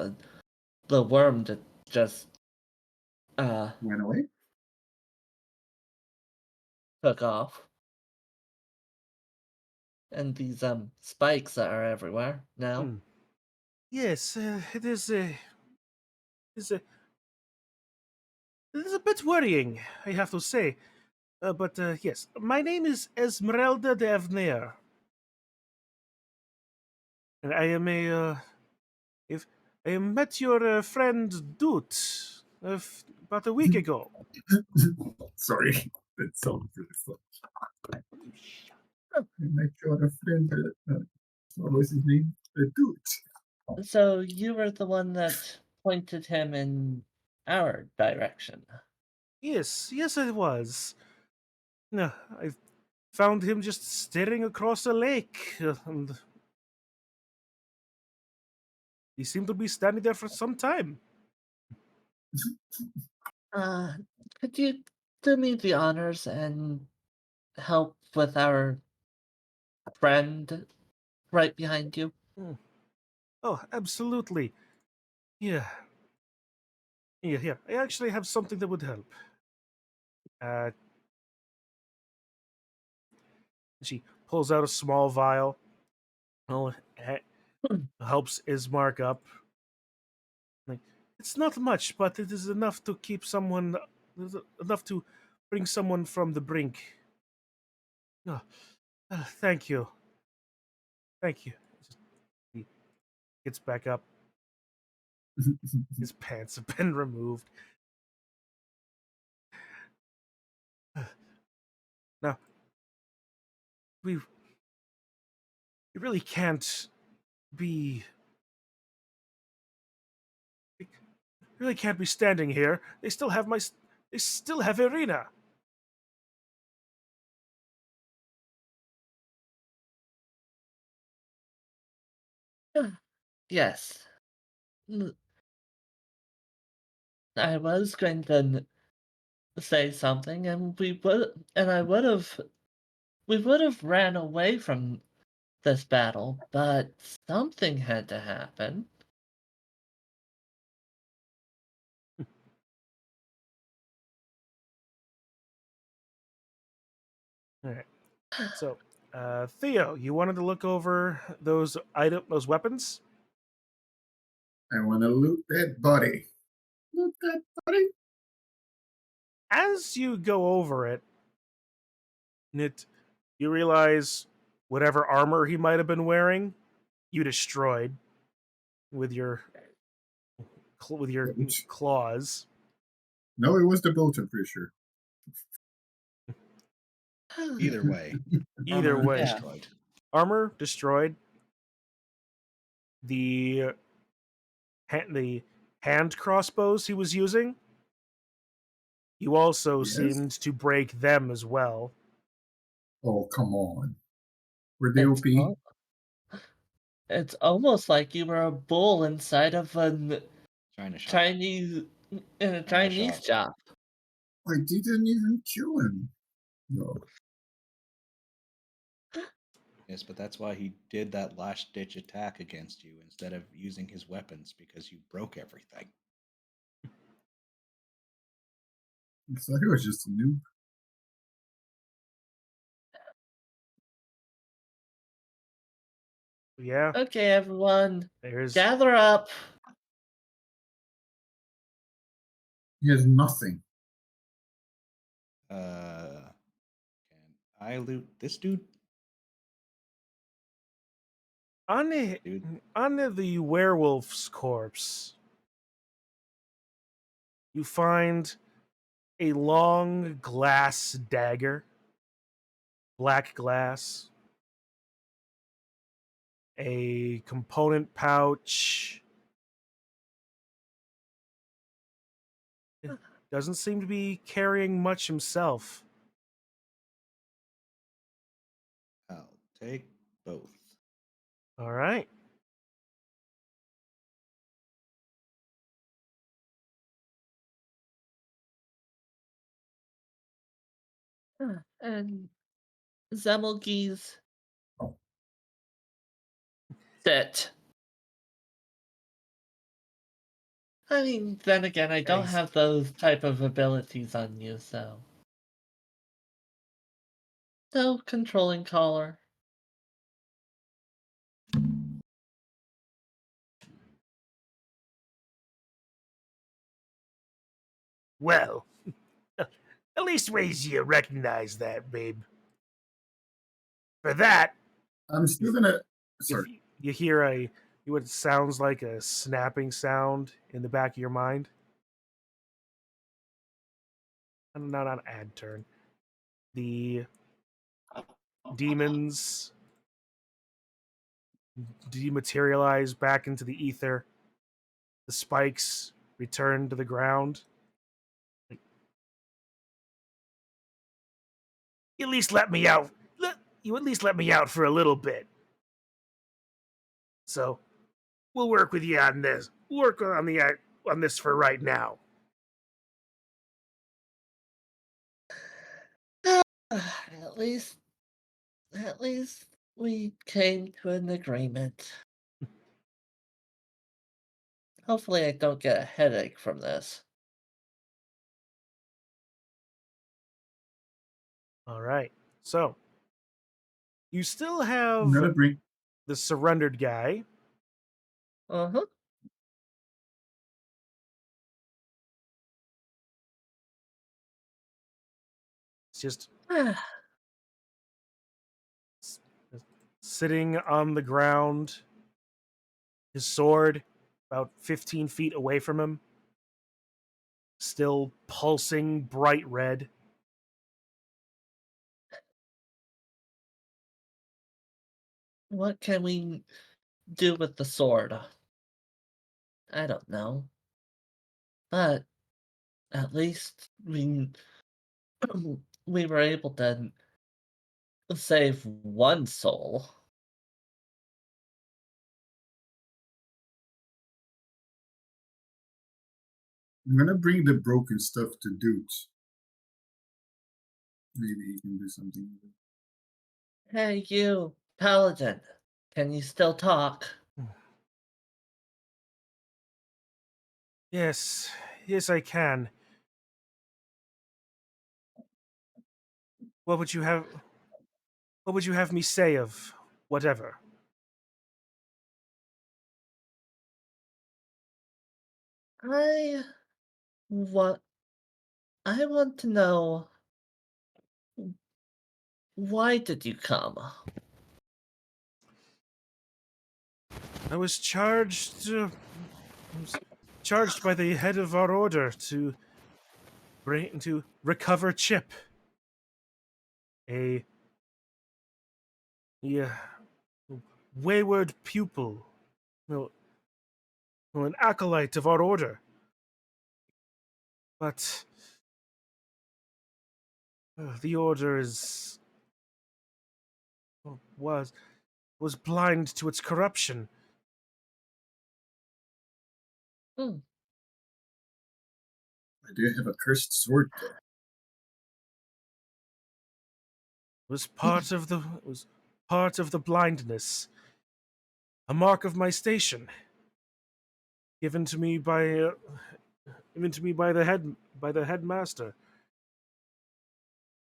the worm that just Went away? took off. And these spikes that are everywhere now. Yes, it is is a it is a bit worrying, I have to say. But yes, my name is Esmeralda de Avner, and I am if I met your friend Doot about a week ago. Sorry, that sounds really funny. I met your friend. What was his name? Doot. So you were the one that pointed him in our direction. Yes, yes, I was. No, I found him just staring across a lake, and he seemed to be standing there for some time. Uh, could you do me the honors and help with our friend right behind you? Oh, absolutely. Yeah. Yeah. I actually have something that would help. Uh, she pulls out a small vial. Oh, helps Ismark up. Like, it's not much, but it is enough to keep someone, enough to bring someone from the brink. Oh, thank you. Thank you. He gets back up. His pants have been removed. Now, we really can't be. We really can't be standing here. They still have my. They still have Irina. Yes. I was going to say something, and we would have ran away from this battle, but something had to happen. All right. So, Theo, you wanted to look over those weapons. I want to loot that body. Loot that body. As you go over it, you realize whatever armor he might have been wearing, you destroyed with your Boots. claws. No, it was the boat, I'm pretty sure. Either way, Either armor way. destroyed. Armor destroyed. The hand crossbows he was using, you also Yes. seemed to break them as well. Oh, come on. Were they It's, OP? it's almost like you were a bull inside of a China shop. Chinese in a Chinese shop. I didn't even kill him. No. Yes, but that's why he did that last ditch attack against you instead of using his weapons, because you broke everything. I thought he was just a noob. Yeah, Okay, everyone, there's gather up. He has nothing. Can I loot this dude? on Dude, the werewolf's corpse. You find a long glass dagger, black glass, a component pouch. It doesn't seem to be carrying much himself. I'll take both. All right. And Zemelge's sit. I mean, then again, I don't Nice. have those type of abilities on you, so. So, controlling collar. Well, at least ways you recognize that, babe. For that, I'm still gonna. Sorry. you hear what sounds like a snapping sound in the back of your mind. No, not ad turn. The demons dematerialize back into the ether. The spikes return to the ground. You at least let me out. You at least let me out for a little bit. So we'll work with you on this. Work on this for right now. At least we came to an agreement. Hopefully I don't get a headache from this. All right. So you still I'm have gonna bring. the surrendered guy. Uh-huh. It's just sitting on the ground, his sword about 15 feet away from him, still pulsing bright red. What can we do with the sword? I don't know. But at least we were able to save one soul. I'm gonna bring the broken stuff to Doot. Maybe he can do something with it. Hey, you, Paladin, can you still talk? Yes, I can. What would you have? What would you have me say of whatever? I want I want to know, why did you come? I was charged by the head of our order to recover Chip. a yeah, wayward pupil, well, an acolyte of our order. But the order is was blind to its corruption. Hmm. I do have a cursed sword, though. Was part of the blindness, a mark of my station, given to me by the headmaster.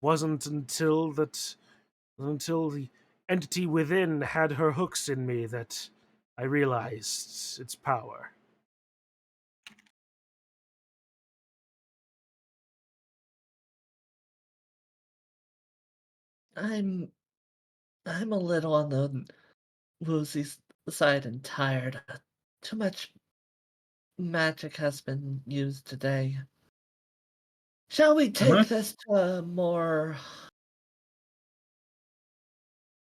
Wasn't until the entity within had her hooks in me that I realized its power. I'm a little on the woozy side and tired. Too much magic has been used today. Shall we I'm take gonna, this to a more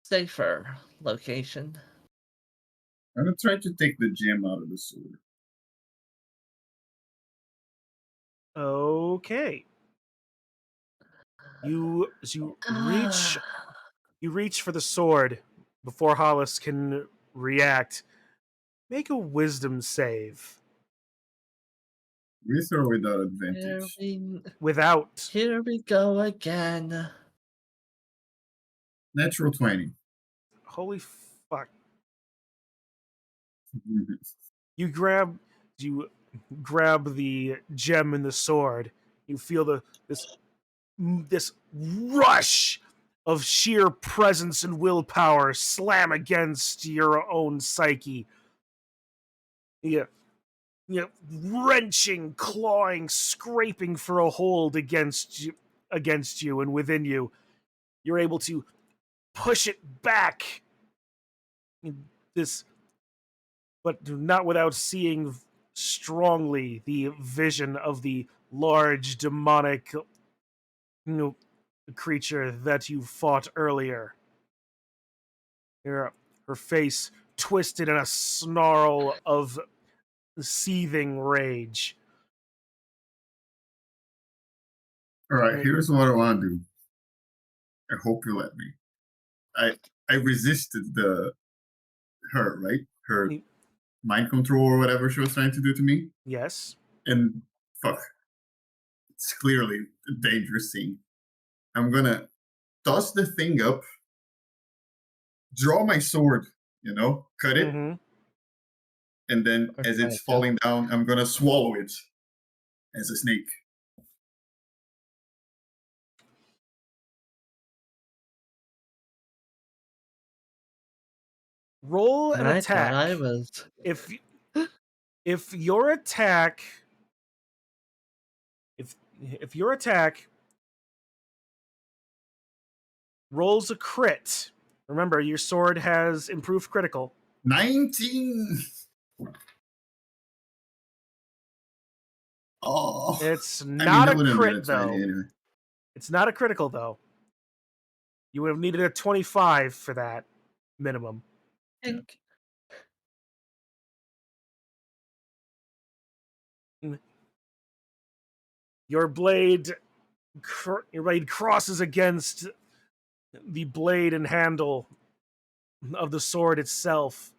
safer location? I'm gonna try to take the gem out of the sword. Okay. As you reach for the sword before Hollis can react. Make a wisdom save. With or without Here advantage? we, Without. here we go again. Natural 20. Holy fuck. You grab the gem and the sword. You feel this rush of sheer presence and willpower slam against your own psyche. Yeah. Wrenching, clawing, scraping for a hold against you and within you. You're able to push it back. This but not without seeing strongly the vision of the large demonic creature that you fought earlier. Her face twisted in a snarl of seething rage. Alright, here's what I want to do. I hope you let me. I resisted her, right? Her mind control or whatever she was trying to do to me. Yes. And fuck. It's clearly a dangerous thing. I'm gonna toss the thing up, draw my sword, cut it, Mm-hmm. and then as it's falling down, I'm gonna swallow it as a snake. Roll an I attack. thought I was. If your attack if your attack rolls a crit, remember your sword has improved critical. 19. Oh, It's I mean, not that a wouldn't have been crit a 20 though. anyway. It's not a critical though. You would have needed a 25 for that minimum. Think. Your blade crosses against the blade and handle of the sword itself.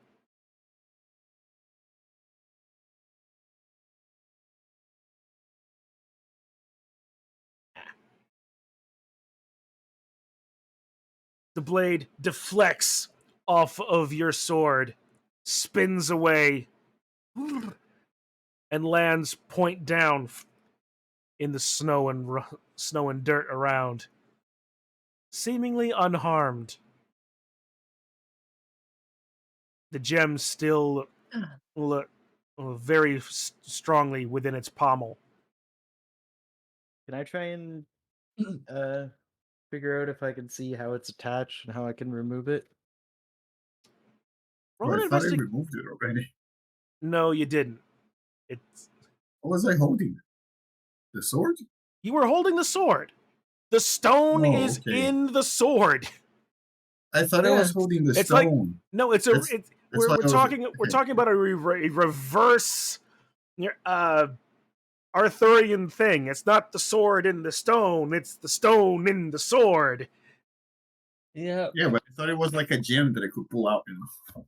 The blade deflects off of your sword, spins away, and lands point down in the snow and dirt around, seemingly unharmed. The gem still very strongly within its pommel. Can I try and figure out if I can see how it's attached and how I can remove it? Roll Oh, an I thought I investigation. removed it already. No, you didn't. What was I holding? The sword? You were holding the sword. The stone Oh, is okay. in the sword. I thought I was holding the It's like- stone. No, it's a. That's- It's, that's we're why I was- talking. We're okay. talking about a reverse, Arthurian thing. It's not the sword in the stone. It's the stone in the sword. Yeah. Yeah, but I thought it was like a gem that I could pull out.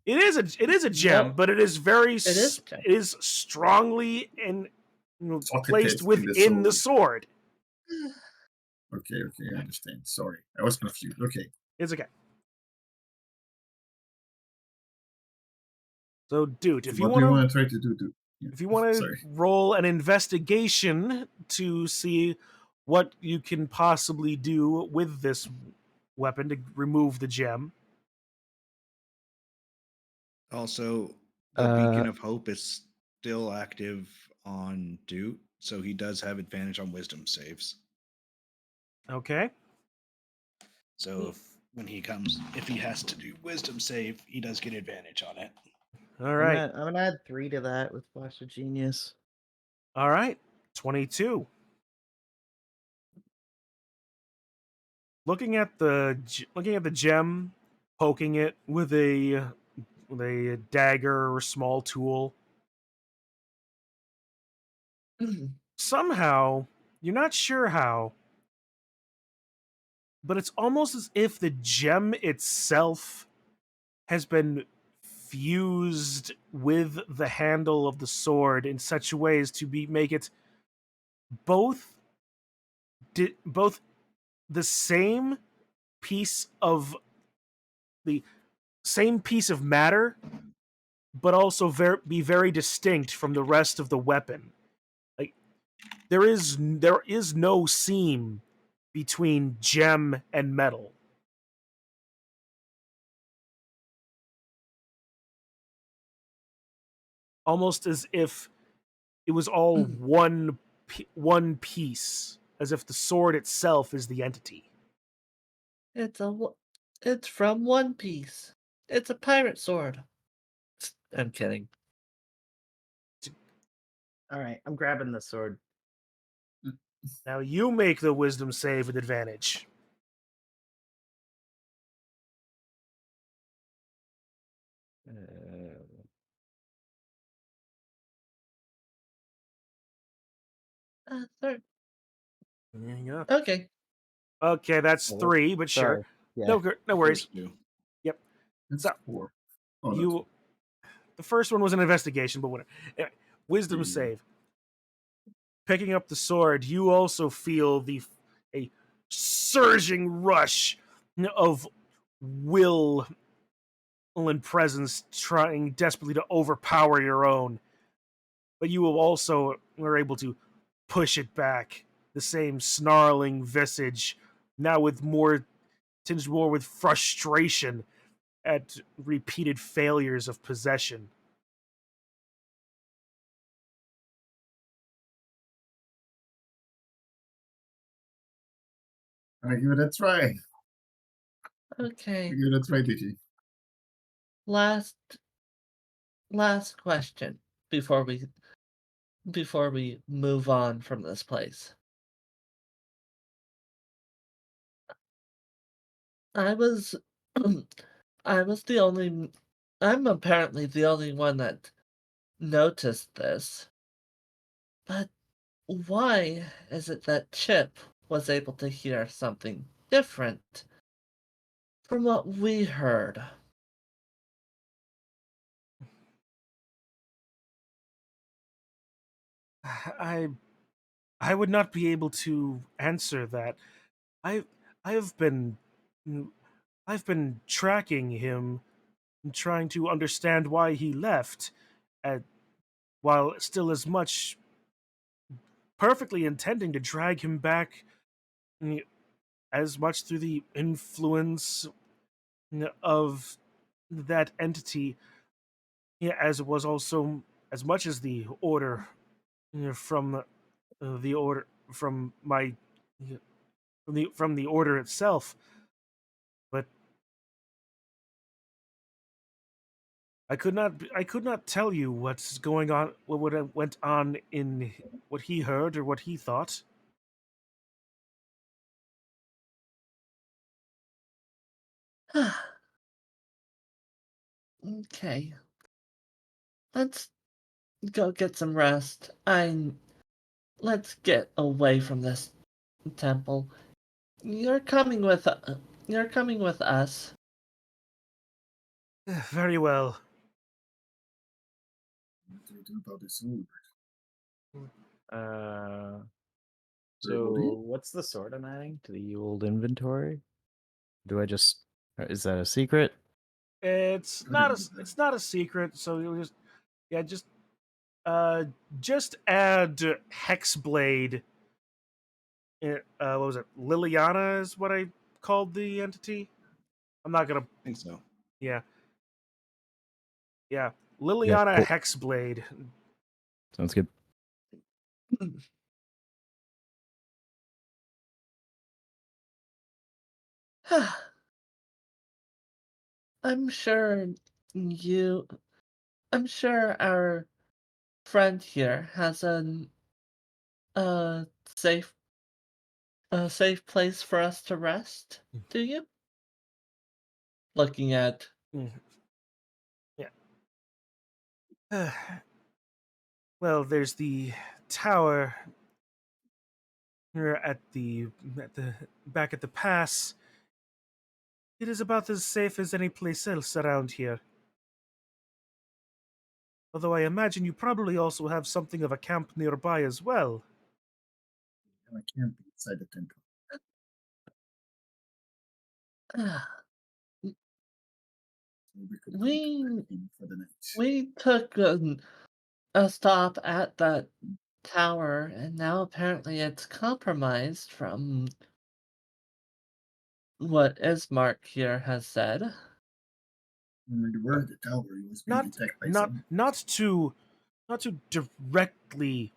It is a gem, No. but it is very. It is a gem. It is strongly and Socketed placed in within the the sword. Okay, I understand. Sorry, I was confused. Okay. It's okay. So, Doot, if you what do you want want to try to do? Yeah, if you want to sorry. roll an investigation to see what you can possibly do with this weapon to remove the gem. Also, the Beacon of Hope is still active on Doot, so he does have advantage on wisdom saves. Okay. So when he comes, if he has to do wisdom save, he does get advantage on it. All right. I'm gonna add 3 to that with Flash of Genius. All right. 22. Looking at the gem, poking it with a dagger or small tool. Somehow, you're not sure how, but it's almost as if the gem itself has been fused with the handle of the sword in such a way as to make it both the same piece of matter, but also be very distinct from the rest of the weapon. Like there is no seam between gem and metal. Almost as if it was all one piece, as if the sword itself is the entity. It's from One Piece. It's a pirate sword. I'm kidding. All right, I'm grabbing the sword. Now you make the wisdom save with advantage. Third. Yeah. Okay. Okay, that's Oh, 3, but sorry. sure. Yeah. No worries. First two. It's So, 4. Oh, You, the first one was an investigation, but whatever. Anyway, wisdom Yeah. save. Picking up the sword, you also feel a surging rush of will and presence trying desperately to overpower your own. But you will also are able to push it back. The same snarling visage, now with tinged more with frustration at repeated failures of possession. I give it a try. Okay. I give it a try, DG. Last question before we move on from this place. I was I'm apparently the only one that noticed this. But why is it that Chip was able to hear something different from what we heard? I would not be able to answer that. I I've been I've been tracking him and trying to understand why he left, at, while still as much perfectly intending to drag him back as much through the influence of that entity as it was also as much as the order from the order from my from the order itself. But I could not tell you what's going on, what went on in what he heard or what he thought. Okay. Let's go get some rest. Let's get away from this temple. You're coming with us. Very well. What do we do about this sword? So what's the sword I'm adding to the old inventory? Do I just is that a secret? It's I not don't know a that. it's not a secret, so you'll just add Hexblade. What was it? Liliana is what I called the entity. I'm not gonna. I think so. Yeah, yeah. Yeah, Liliana cool. Hexblade. Sounds good. I'm sure you. I'm sure our friend here has a safe a safe place for us to rest. Do you? Looking at. Mm, yeah. Well, there's the tower here at the back at the pass. It is about as safe as any place else around here. Although I imagine you probably also have something of a camp nearby as well. I can't be inside the temple. So we could go to We Paladin for the night. we took a stop at that tower, and now apparently it's compromised from what Ismark here has said. When we were at the tower, it was being Not attacked by not zombies. not to directly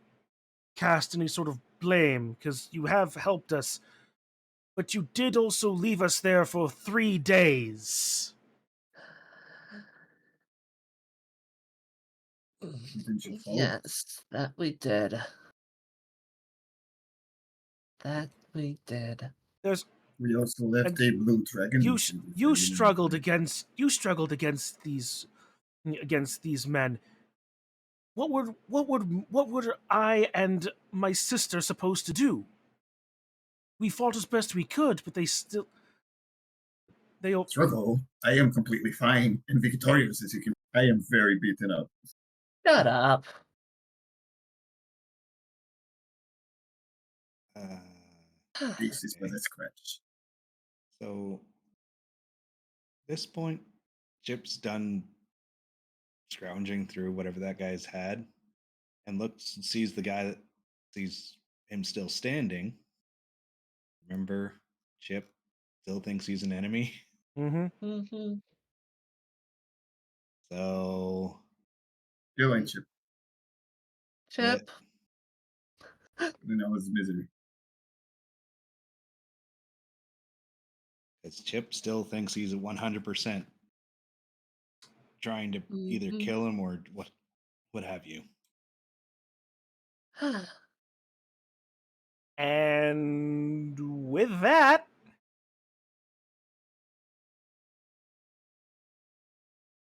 cast any sort of blame, because you have helped us, but you did also leave us there for 3 days. Didn't you follow us? Yes, that we did. That we did. There's We also left And a blue dragon. you with you you for struggled night. against these men. What would I and my sister supposed to do? We fought as best we could, but they all Struggle. I am completely fine and victorious, as you can. I am very beaten up. Shut up. This is but Okay. a scratch. So this point, Chip's done scrounging through whatever that guy's had and looks and sees the guy that sees him still standing. Remember, Chip still thinks he's an enemy. Mm-hmm. Mm-hmm. So Killing Chip. Chip. You know his misery. because Chip still thinks he's at 100% trying to either Mhm. kill him or what have you. And with that,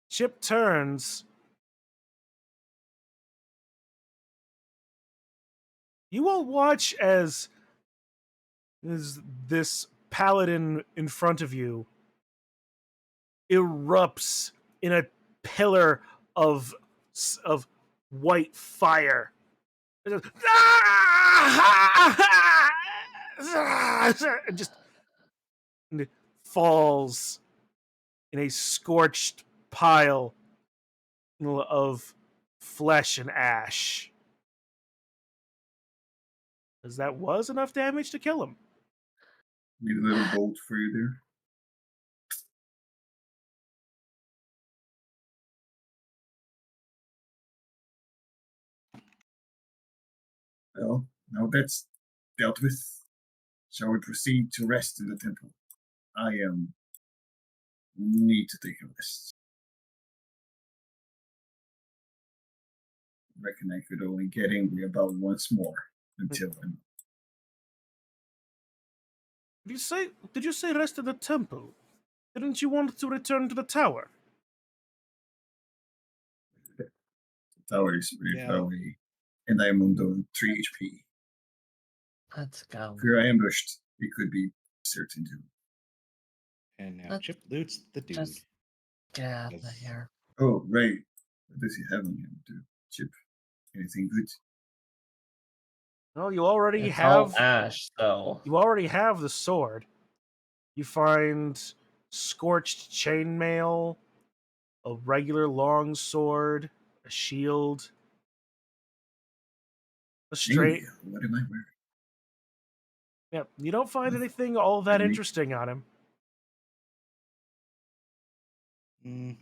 Chip turns. You all watch as this paladin in front of you erupts in a pillar of of white fire. It just falls in a scorched pile of flesh and ash. Because that was enough damage to kill him. Need a little bolt for you there. Well, now that's dealt with. Shall we proceed to rest in the temple? I need to take a rest. I reckon I could only get angry about once more until then. Did you say rest in the temple? Didn't you want to return to the tower? The tower is very Yeah. far away, and I am on the 3 HP. Let's go. If you're ambushed, it could be certain to. And now Let's Chip loots the dude. Just get out of Yes. here. Oh, right. What does he have on him, dude? Chip? Anything good? Well, you already It's all have ash, so you already have the sword. You find scorched chainmail, a regular long sword, a shield, a straight. Chainmail. What am I wearing? Yeah, you don't find anything all that Can we- interesting on him. Mm,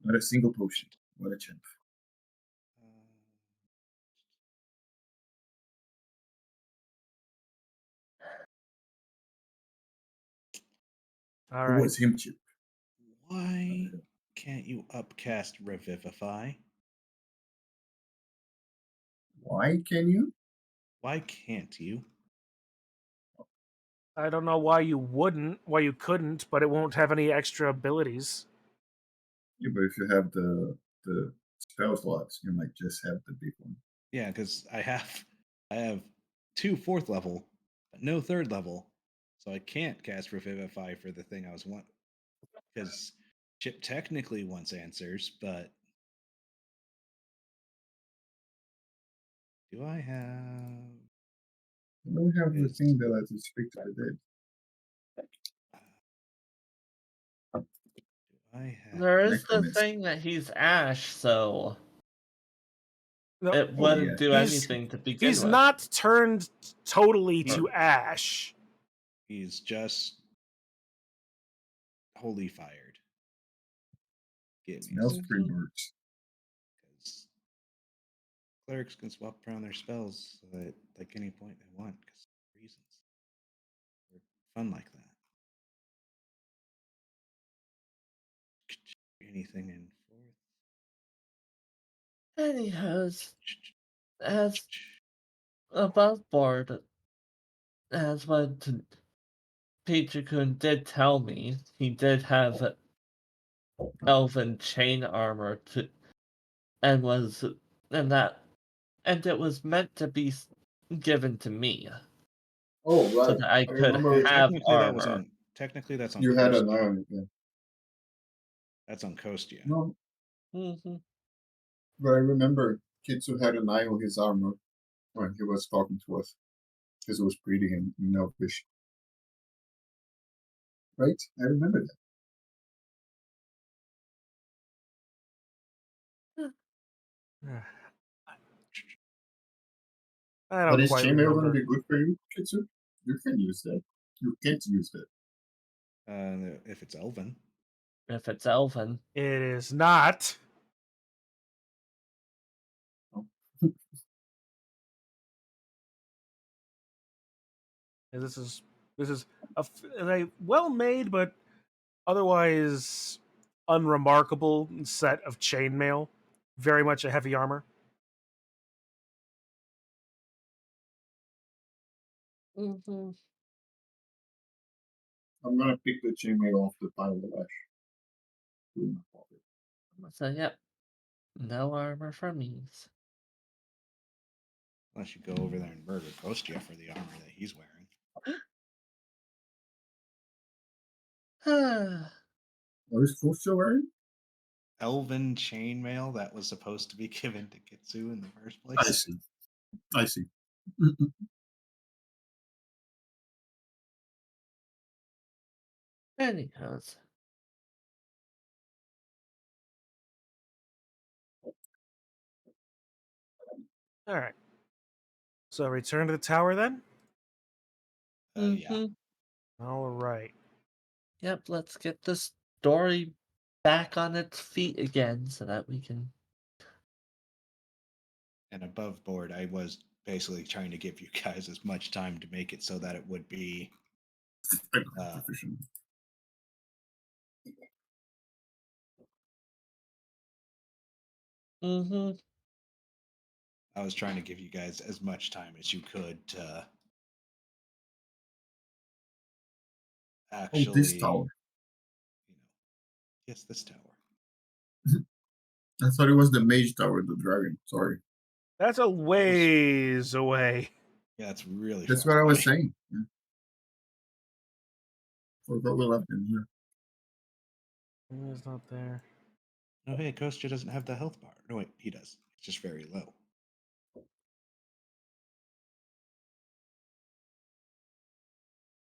Not a single potion. What a chimp. uh, All Who right. was him, Chip? why can't you upcast Revivify? Why can you? Why can't you? I don't know why you couldn't, but it won't have any extra abilities. Yeah, but if you have the spell slots, you might just have the big one. Yeah, because I have 2 4th level, but no 3rd level, so I can't cast Revivify for the thing I was want. Because Chip technically wants answers, but do I have? I don't have the Is thing that I to speak to the dead. do I have? there is the Necromancy. thing that he's ash, so No, it Oh, wouldn't yeah. do He's- anything to begin he's with. not turned totally He- to ash. He's just holy fired. Give me Smells a pretty Mhm. works. because clerics can swap around their spells at like any point they want because of reasons. They're fun like that. Anything in 4th? Anyhows, as above board, as what Peter-kun did tell me, he did have elven chain armor and was and that and it was meant to be given to me Oh, so right. that I I could remember have Technically, that was armor. on. Technically, that's on. you had Kostya. an iron again. That's on Kostya. No, Hmm. but I remember Kitsu had an eye on his armor when he was talking to us because it was pretty in Elvish. Right? I remember that. I But don't is quite chainmail going to remember. be good for you, Kitsu? You can use that. You can't use that. If it's Elven, If it's elven, It is not. Oh. And this is a well made but otherwise unremarkable set of chainmail. Very much a heavy armor. hmm I'm going to pick the chainmail off the pile of ash. Put it in my pocket. so yep, no armor for me. unless you go over there and murder Kostya for the armor that he's wearing. What is Kostya wearing? Elven chainmail that was supposed to be given to Kitsu in the first I place. see. I see. Anyhows, All right. So return to the tower then. Yeah. All right. Yep, let's get the story back on its feet again so that we can. And above board, I was basically trying to give you guys as much time to make it so that it would be Proficient. Mm-hmm. I was trying to give you guys as much time as you could to actually, Oh, this tower. Yes, this tower. I thought it was the mage tower, the dragon. Sorry. That's a ways away. Yeah, it's really That's far what I was away. saying. Yeah. Forgot we left in here. It's not there. Oh, hey, Kostya doesn't have the health bar. No, wait, he does. It's just very low.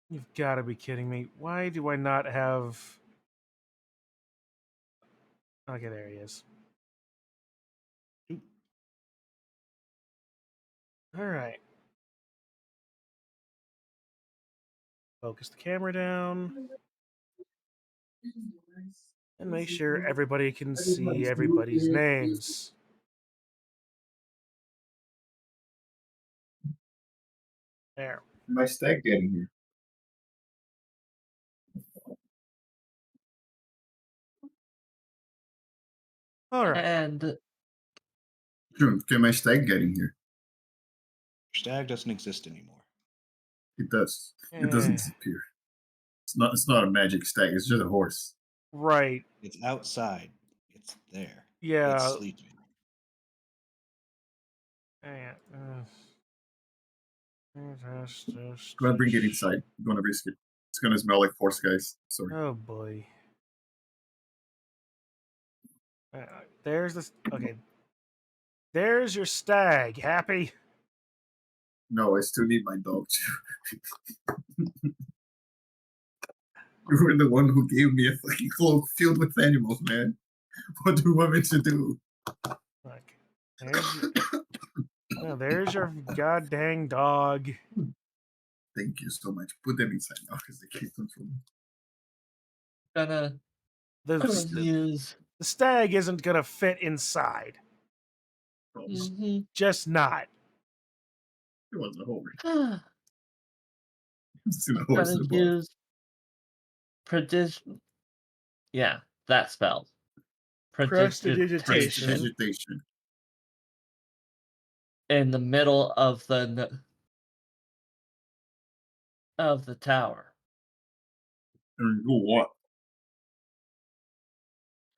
You've got to be kidding me. Why do I not have... Okay, there he is. Oop. All right. Focus the camera down. And make sure everybody can see everybody's names. There. My stag getting here. All right. And Okay, my stag getting here. Stag doesn't exist anymore. It does. It doesn't disappear. It's not a magic stag. It's just a horse. Right. It's outside. It's there. Yeah. It's sleeping. Yeah. Go ahead, bring it inside. I'm gonna risk it. It's gonna smell like horse, guys. Sorry. Oh boy. There's this. Okay. There's your stag. Happy? No, I still need my dog too. You were the one who gave me a fucking cloak filled with animals, man. What do you want me to do? Like, there's your goddamn dog. Thank you so much. Put them inside now because they can't control me. gonna The use. stag isn't gonna fit inside. Mhm. Just not. It wasn't a horse. Gonna It's in a horse above. use prodigitation. Yeah, that spell. Prestidigitation. Prestidigitation. In the middle of the tower. And go what?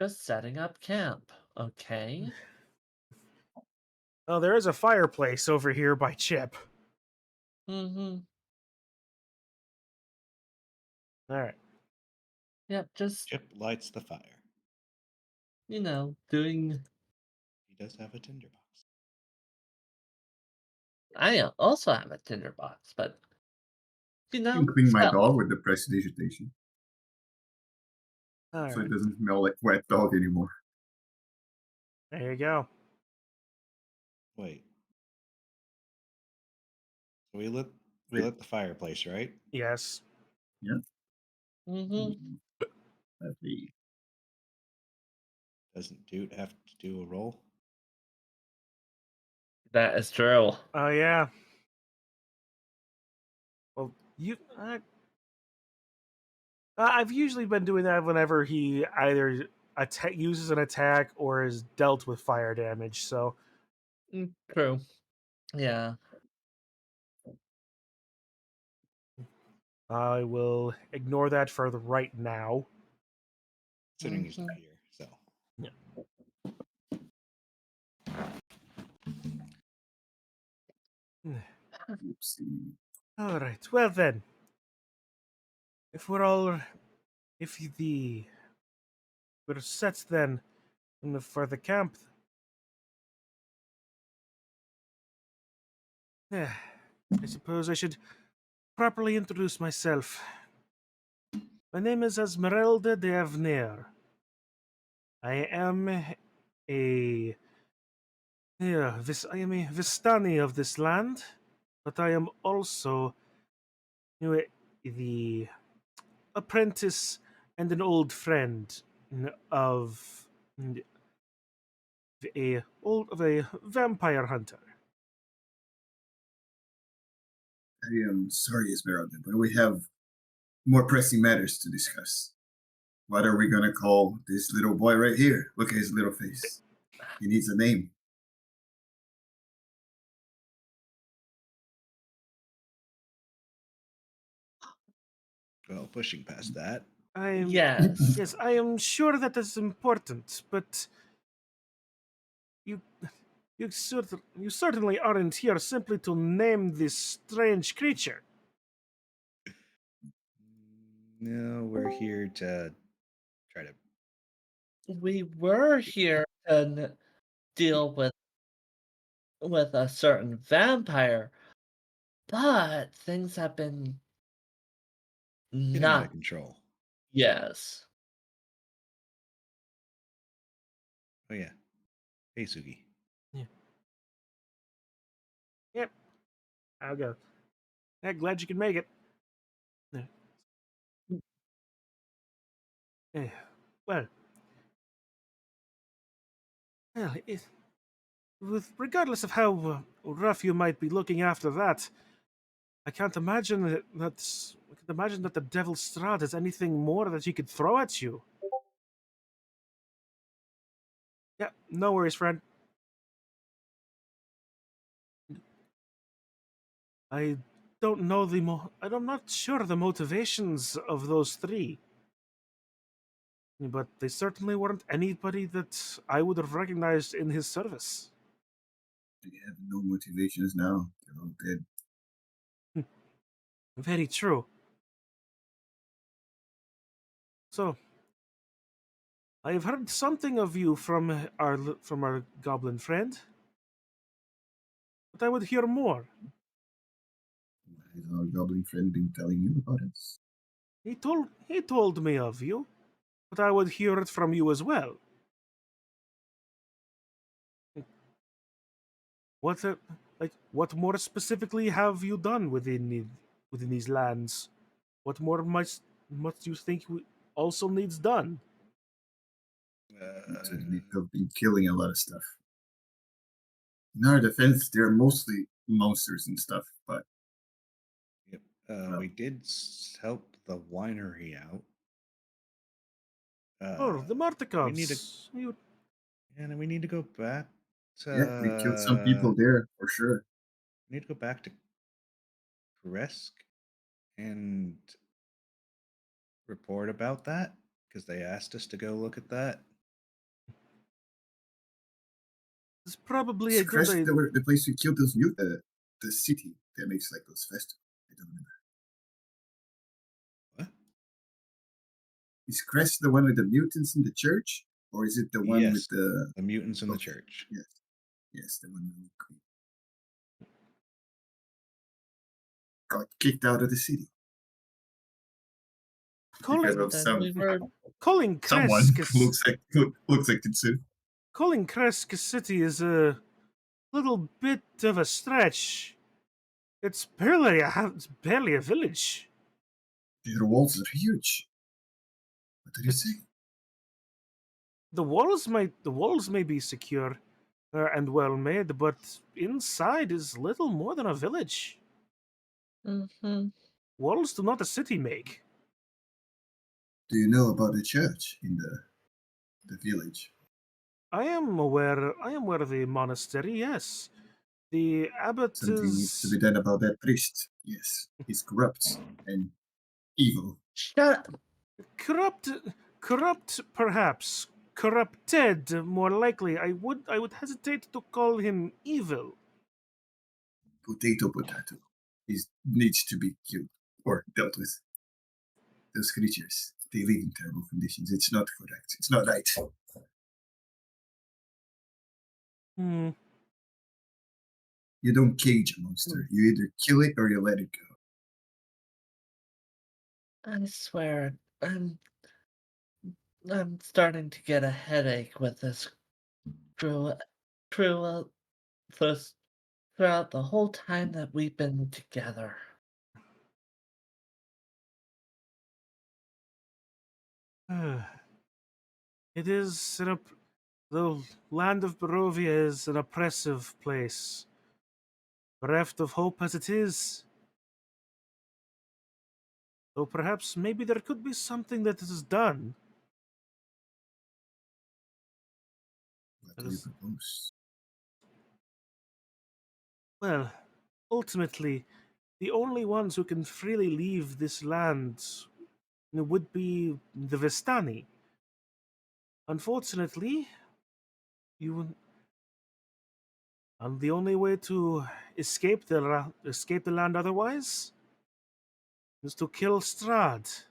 Just setting up camp, okay? Oh, there is a fireplace over here by Chip. Mm-hmm. All right. Yep, just, Chip lights the fire. doing. He does have a tinderbox. I also have a tinderbox, but, I can clean my spell. dog with the prestidigitation. All So right. it doesn't smell like wet dog anymore. There you go. Wait. So we lit the fireplace, right? Yes. Yeah. Mm-hmm. Happy. Doesn't Doot have to do a roll? That is true. Oh yeah. Well, I've usually been doing that whenever he either uses an attack or is dealt with fire damage. So True. Yeah. I will ignore that for the right now. Considering he's Mhm. not here, so. Oopsie. All right. Well then, if we're set then for the camp. Yeah, I suppose I should properly introduce myself. My name is Esmeralda de Avenir. I am a I am a Vistani of this land, but I am also the apprentice and an old friend of a vampire hunter. I am sorry, Esmeralda, but we have more pressing matters to discuss. What are we gonna call this little boy right here? Look at his little face. He needs a name. Well, pushing past that, Yes. Yes, I am sure that is important, but you you certainly aren't here simply to name this strange creature. no, we're here to try to. We were here to deal with a certain vampire, but things have been Getting out of not. control. Yes. Oh yeah. Hey, Sugi. Yep, I'll go. Yeah, glad you can make it. Yeah. Eh, well, well, regardless of how rough you might be looking after that, I can't imagine I can't imagine that the Devil Strahd has anything more that he could throw at you. Yeah, no worries, friend. I don't know I'm not sure the motivations of those three, but they certainly weren't anybody that I would have recognized in his service. They have no motivations now. They're all dead. Very true. So, I have heard something of you from our goblin friend, but I would hear more. Has our goblin friend been telling you about us? He told me of you, but I would hear it from you as well. What what more specifically have you done within these lands? What more must you think also needs done? So they've been killing a lot of stuff. In our defense, they're mostly monsters and stuff, but Yep. Well. We did help the winery out. Oh, the We need to, Martikons. and we need to go back to. yeah, we killed some people there for sure. We need to go back to Kresk and report about that because they asked us to go look at that. It's probably Is a good Crest idea. the place we killed those the city that makes like those festivals? I don't remember. What? Is Crest the one with the mutants in the church, or is it the one Yes, with the mutants in the Okay. church. Yes, yes, the one who got kicked out of the city because Calling of Then we were calling someone Kresk who looks like Kitsu. calling Kresk a city is a little bit of a stretch. It's barely a village. Their walls are huge. What did you say? The walls may be secure and well made, but inside is little more than a village. hmm Walls do not a city make. Do you know about the church in the village? I am aware of the monastery, yes. The abbot Something needs to is be done about that priest. Yes, he's corrupt and evil. shut up. corrupt perhaps. Corrupted, more likely. I would hesitate to call him evil. Potato. He needs to be killed or dealt with. Those creatures, they live in terrible conditions. It's not correct. It's not right. Hmm. You don't cage a monster. You either kill it or you let it go. I swear, I'm starting to get a headache with this crew crew this throughout the whole time that we've been together. It is the land of Barovia is an oppressive place. Bereft of hope as it is. Though perhaps maybe there could be something that is done. What That do you is, propose? well, ultimately, the only ones who can freely leave this land would be the Vistani. Unfortunately, you and the only way to escape escape the land otherwise is to kill Strahd,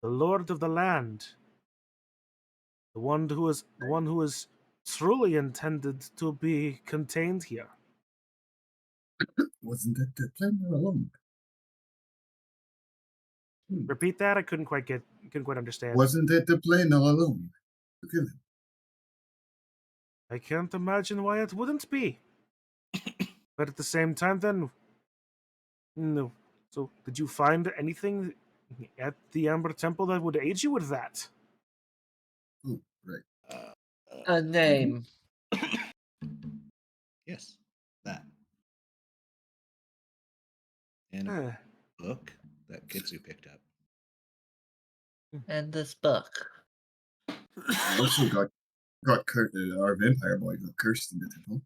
the lord of the land, the one who is truly intended to be contained here. Wasn't that the plan all along? Repeat that. I couldn't quite understand. Wasn't that the plan all along? To kill him. I can't imagine why it wouldn't be. But at the same time, then, no. So, did you find anything at the Amber Temple that would aid you with that? Oh, right. A name. Yes, that. And Huh. a book that Kitsu picked up. And this book. I also got our vampire boy got cursed in the temple.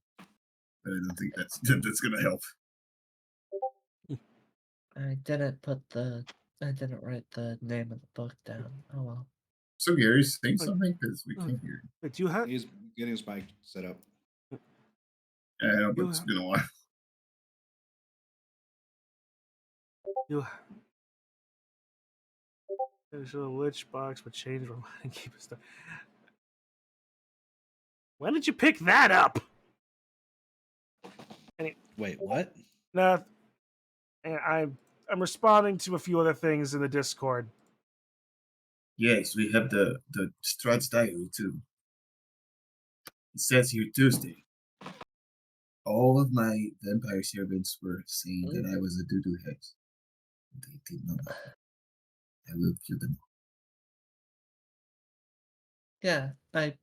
But I don't think that's gonna help. I didn't write the name of the book down. Oh well. So Gary's saying Like- something because we can't hear him. Wait, you have He's getting his mic set up. I know, but You- it's been a while. you. There's a witch box with change room and keep it stuff. When did you pick that up? Wait, what? Nah, and I'm responding to a few other things in the Discord. Yes, we have the Strahd's diary too. It says here Tuesday. All of my vampire servants were saying that I was a doo-doo head. They did not. I will kill them. Yeah, I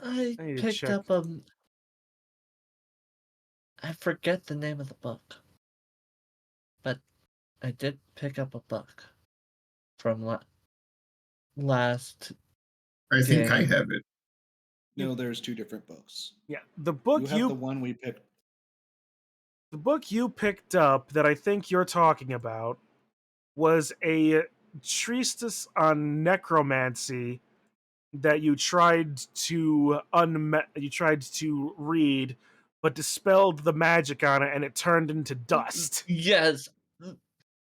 I need to picked check. up I forget the name of the book. But I did pick up a book from last I think I game. have it. No, there's two different books. Yeah, the book You have the one we picked. the book you picked up that I think you're talking about was a treatise on necromancy that you tried to read, but dispelled the magic on it, and it turned into dust. Yes.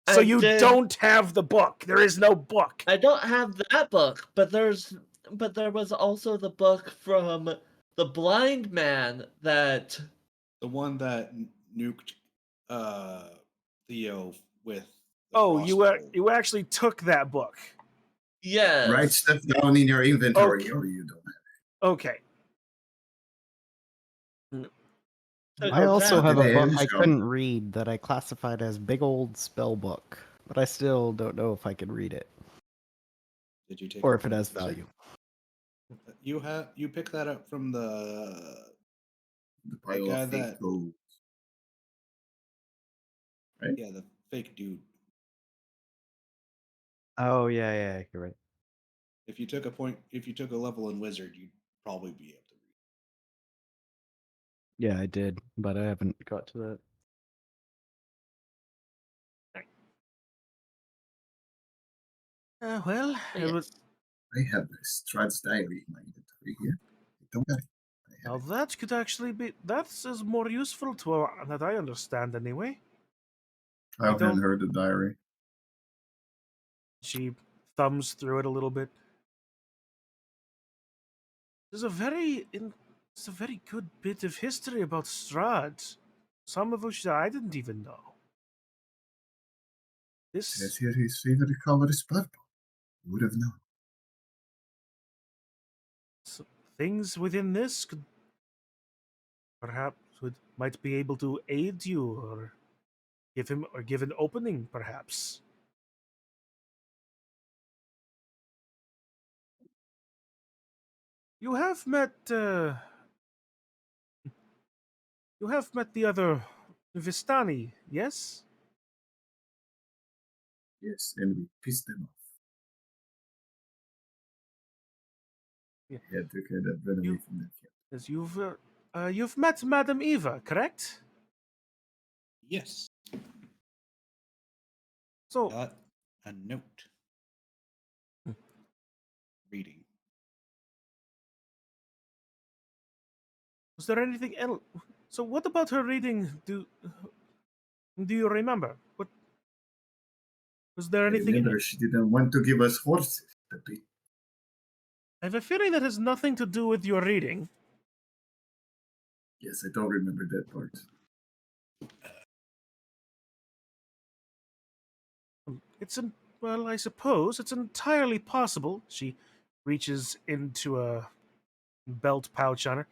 So I you did. don't have the book. There is no book. I don't have that book, but there was also the book from the blind man that The one that nuked Theo with the Oh, crossbow. you actually took that book. yes. Write stuff down in your inventory Okay. or you don't have Okay. took I also that have a Did book they I show? couldn't read that I classified as big old spell book, but I still don't know if I could read it Did you take or it if it from has the wizard? value. You picked that up from the pile guy of fake that- gold. yeah, the fake dude. Oh yeah, you're right. If you took a level in wizard, you'd probably be able to read. Yeah, I did, but I haven't got to that. Well, it was. I have this Strahd's diary in my inventory here. I don't got it. I have Now that could actually be. That is more useful to that I understand anyway. I haven't don't- heard the diary. She thumbs through it a little bit. It's a very good bit of history about Strahd. Some of which I didn't even know. It says here his favorite color is purple. Who would have known? Things within this could perhaps might be able to aid you or give an opening, perhaps. You have met the other Vistani, yes? Yes, and we pissed them off. Yeah. We had to kind of run away from them. Yes, you've met Madame Eva, correct? Yes. So, Got a note. Reading. was there anything else? So, what about her reading? Do you remember? What was there I anything? remember she didn't want to give us horses. Pepe. I have a feeling that has nothing to do with your reading. Yes, I don't remember that part. Well, I suppose it's entirely possible. She reaches into a belt pouch on her.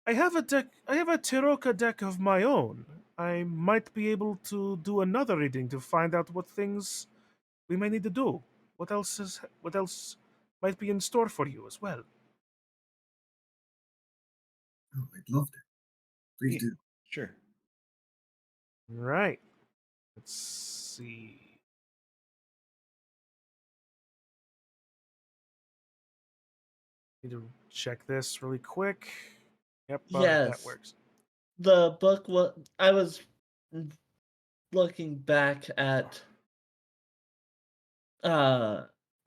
I have a deck. I have a Tiroka deck of my own. I might be able to do another reading to find out what things we may need to do. What else might be in store for you as well? Oh, I'd love that. Please Yeah. do. Sure. Right. Let's see. Need to check this really quick. Yep, that Yes. works. The book I was looking back at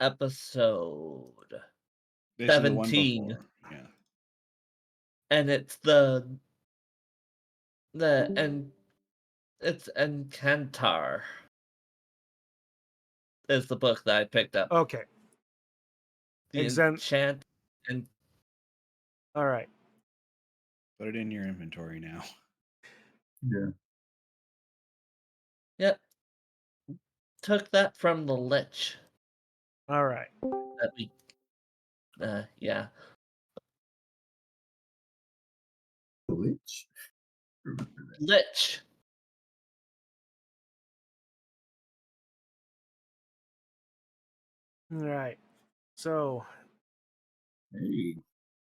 episode This is the one 17, before. Yeah. and it's and it's Encantar is the book that I picked up. Okay. The Enchant and All right. Put it in your inventory now. Yeah. yep. Took that from the Lich All right. that we yeah. The Lich? Remember that. Lich. All right. So Hey.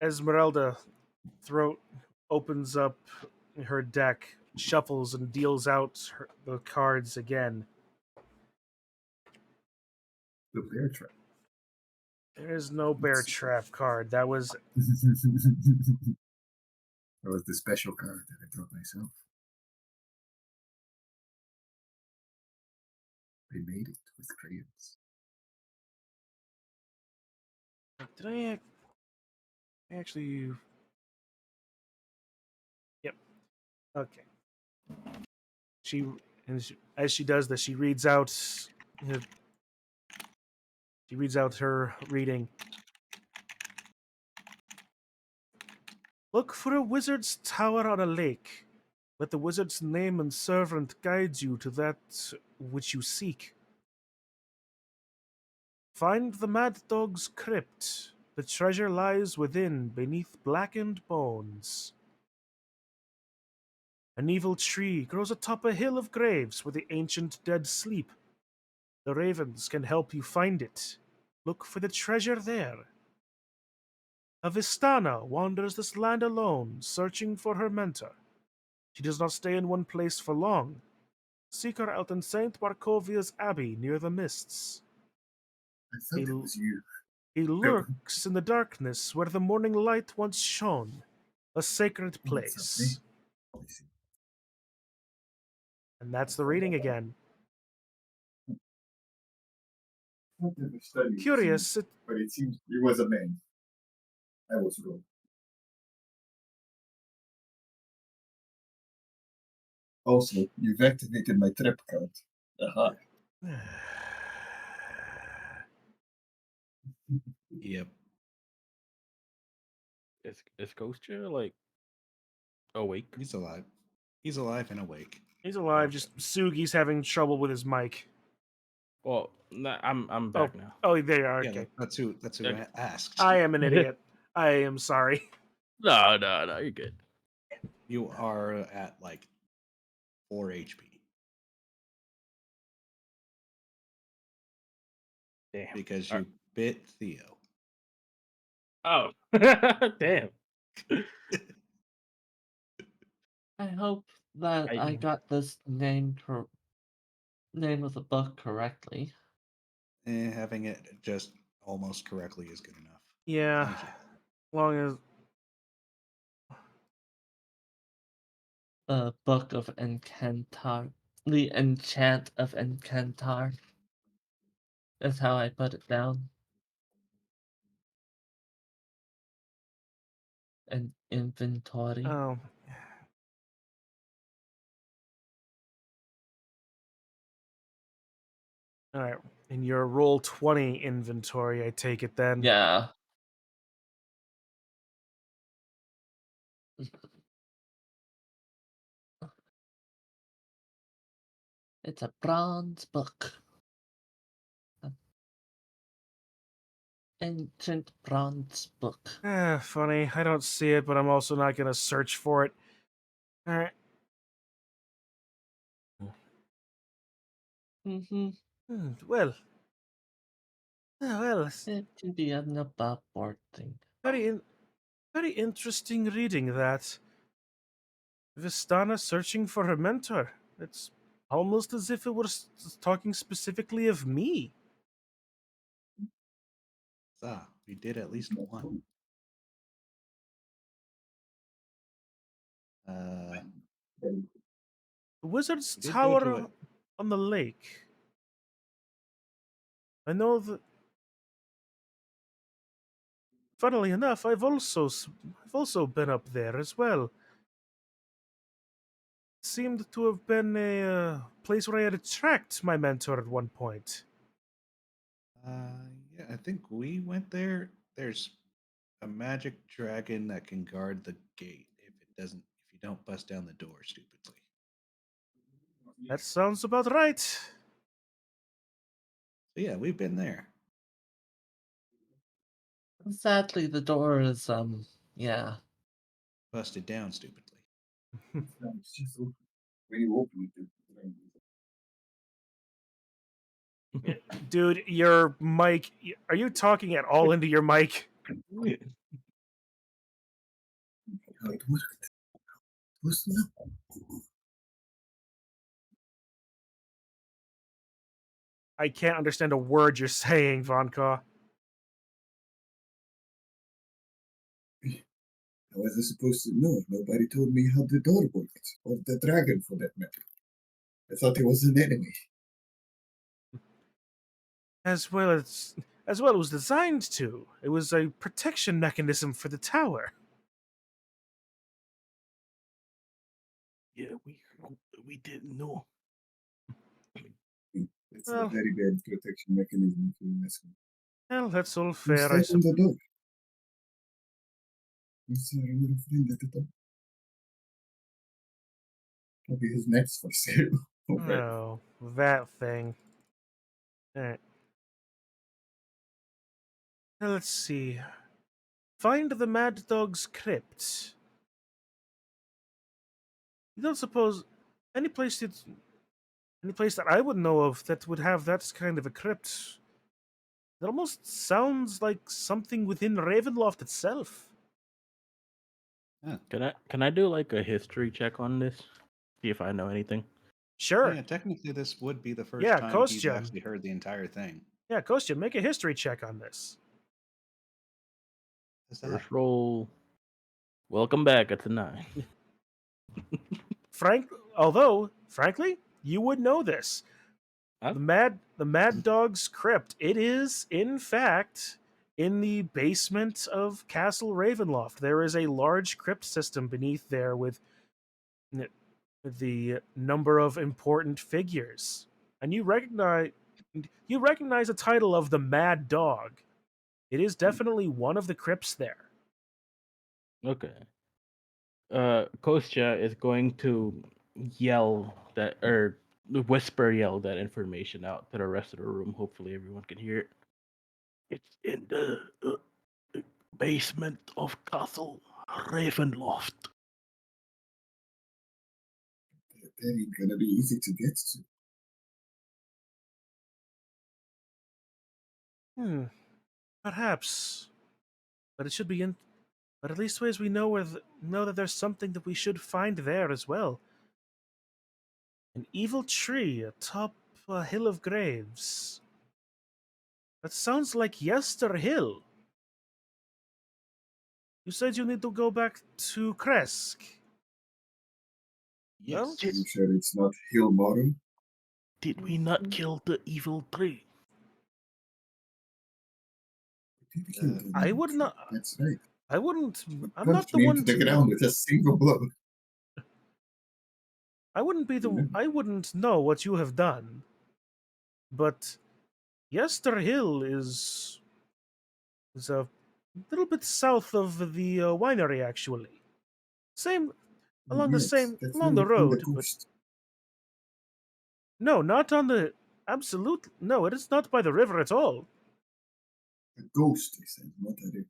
Esmeralda opens up her deck, shuffles, and deals out the cards again. The bear trap. There is no bear trap card. That was That was the special card that I brought myself. I made it with crayons. did I actually? Yep. Okay. As she does this, she reads out. She reads out her reading. Look for a wizard's tower on a lake. Let the wizard's name and servant guide you to that which you seek. Find the mad dog's crypt. The treasure lies within, beneath blackened bones. An evil tree grows atop a hill of graves where the ancient dead sleep. The ravens can help you find it. Look for the treasure there. A Vistana wanders this land alone, searching for her mentor. She does not stay in one place for long. Seek her out in Saint Markovia's Abbey near the mists. I thought it was you. He lurks in the darkness where the morning light once shone, a sacred place. I see. And that's the reading again. I've never studied Curious, this, but it seems he was a man. I was wrong. Also, you've activated my trap card. Aha. Yep. Is Kostya like awake? He's alive. He's alive and awake. He's alive, just Sugi's having trouble with his mic. Well, I'm back now. Oh, there you are. Yeah, Okay. that's who Okay. asked. I am an idiot. I am sorry. No, you're good. You are at like 4 HP. Damn. Because you bit Theo. Oh, damn. I hope that I got this name of the book correctly. Having it just almost correctly is good enough. Yeah. Long as The Book of Encantar. the enchant of Encantar. Is how I put it down. And inventory. Oh. All right. In your roll 20 inventory, I take it then. Yeah. It's a bronze book. Ancient bronze book. Funny. I don't see it, but I'm also not going to search for it. All right. Mm-hmm. Well. Well, It can be an above board thing. very interesting reading that. Vistana searching for her mentor. It's almost as if it was talking specifically of me. We did at least one. The Wizard's We did go to Tower it. on the lake. I know that. Funnily enough, I've also been up there as well. Seemed to have been a place where I had tracked my mentor at one point. Yeah, I think we went there. There's a magic dragon that can guard the gate if you don't bust down the door stupidly. That sounds about right. So yeah, we've been there. Sadly, the door is, yeah. Busted down stupidly. It's just open. When you open it, Dude, your mic. Are you talking at all into your mic? how it worked. Listen up. I can't understand a word you're saying, Vonka. How was I supposed to know? Nobody told me how the door worked, or the dragon for that matter. I thought it was an enemy. As well it was designed to. It was a protection mechanism for the tower. Yeah, we didn't know. It's Well- a very bad protection mechanism if you ask me. Well, that's all Who's fair, I that on suppose. the door? Is there a little friend at the door? Probably his next for sale. Okay. Oh, that thing. Alright. Now let's see. Find the Mad Dog's crypt. You don't suppose any place that I would know of that would have that kind of a crypt. It almost sounds like something within Ravenloft itself. Can I do like a history check on this? See if I know anything. Sure. Yeah, technically this would be the first Yeah, time he's Kostya. actually heard the entire thing. Yeah, Kostya, make a history check on this. What's that? First roll. Welcome back. It's a 9. Frankly, you would know this. Huh? The Mad Dog's crypt. It is, in fact, in the basement of Castle Ravenloft. There is a large crypt system beneath there with the number of important figures. And you recognize the title of the Mad Dog. It is definitely one of the crypts there. Okay. Kostya is going to yell that, or whisper yell that information out to the rest of the room. Hopefully, everyone can hear it. It's in the basement of Castle Ravenloft. That ain't gonna be easy to get to. Perhaps. But it should be in. But at least ways we know know that there's something that we should find there as well. An evil tree atop a hill of graves. That sounds like Yester Hill. You said you need to go back to Kresk. Well, Yes. Are you sure it's not Hilmoru? Did we not kill the evil tree? We did kill the I evil would tree. not. That's right. I wouldn't. You I'm not punched the me one into the to. ground with a single blow. I wouldn't be the. Yeah. I wouldn't know what you have done. But Yester Hill is a little bit south of the winery, actually. Same Yes, that's where along we the found the road, but ghost. no, not on the absolute. No, it is not by the river at all. A ghost, I said, not a river.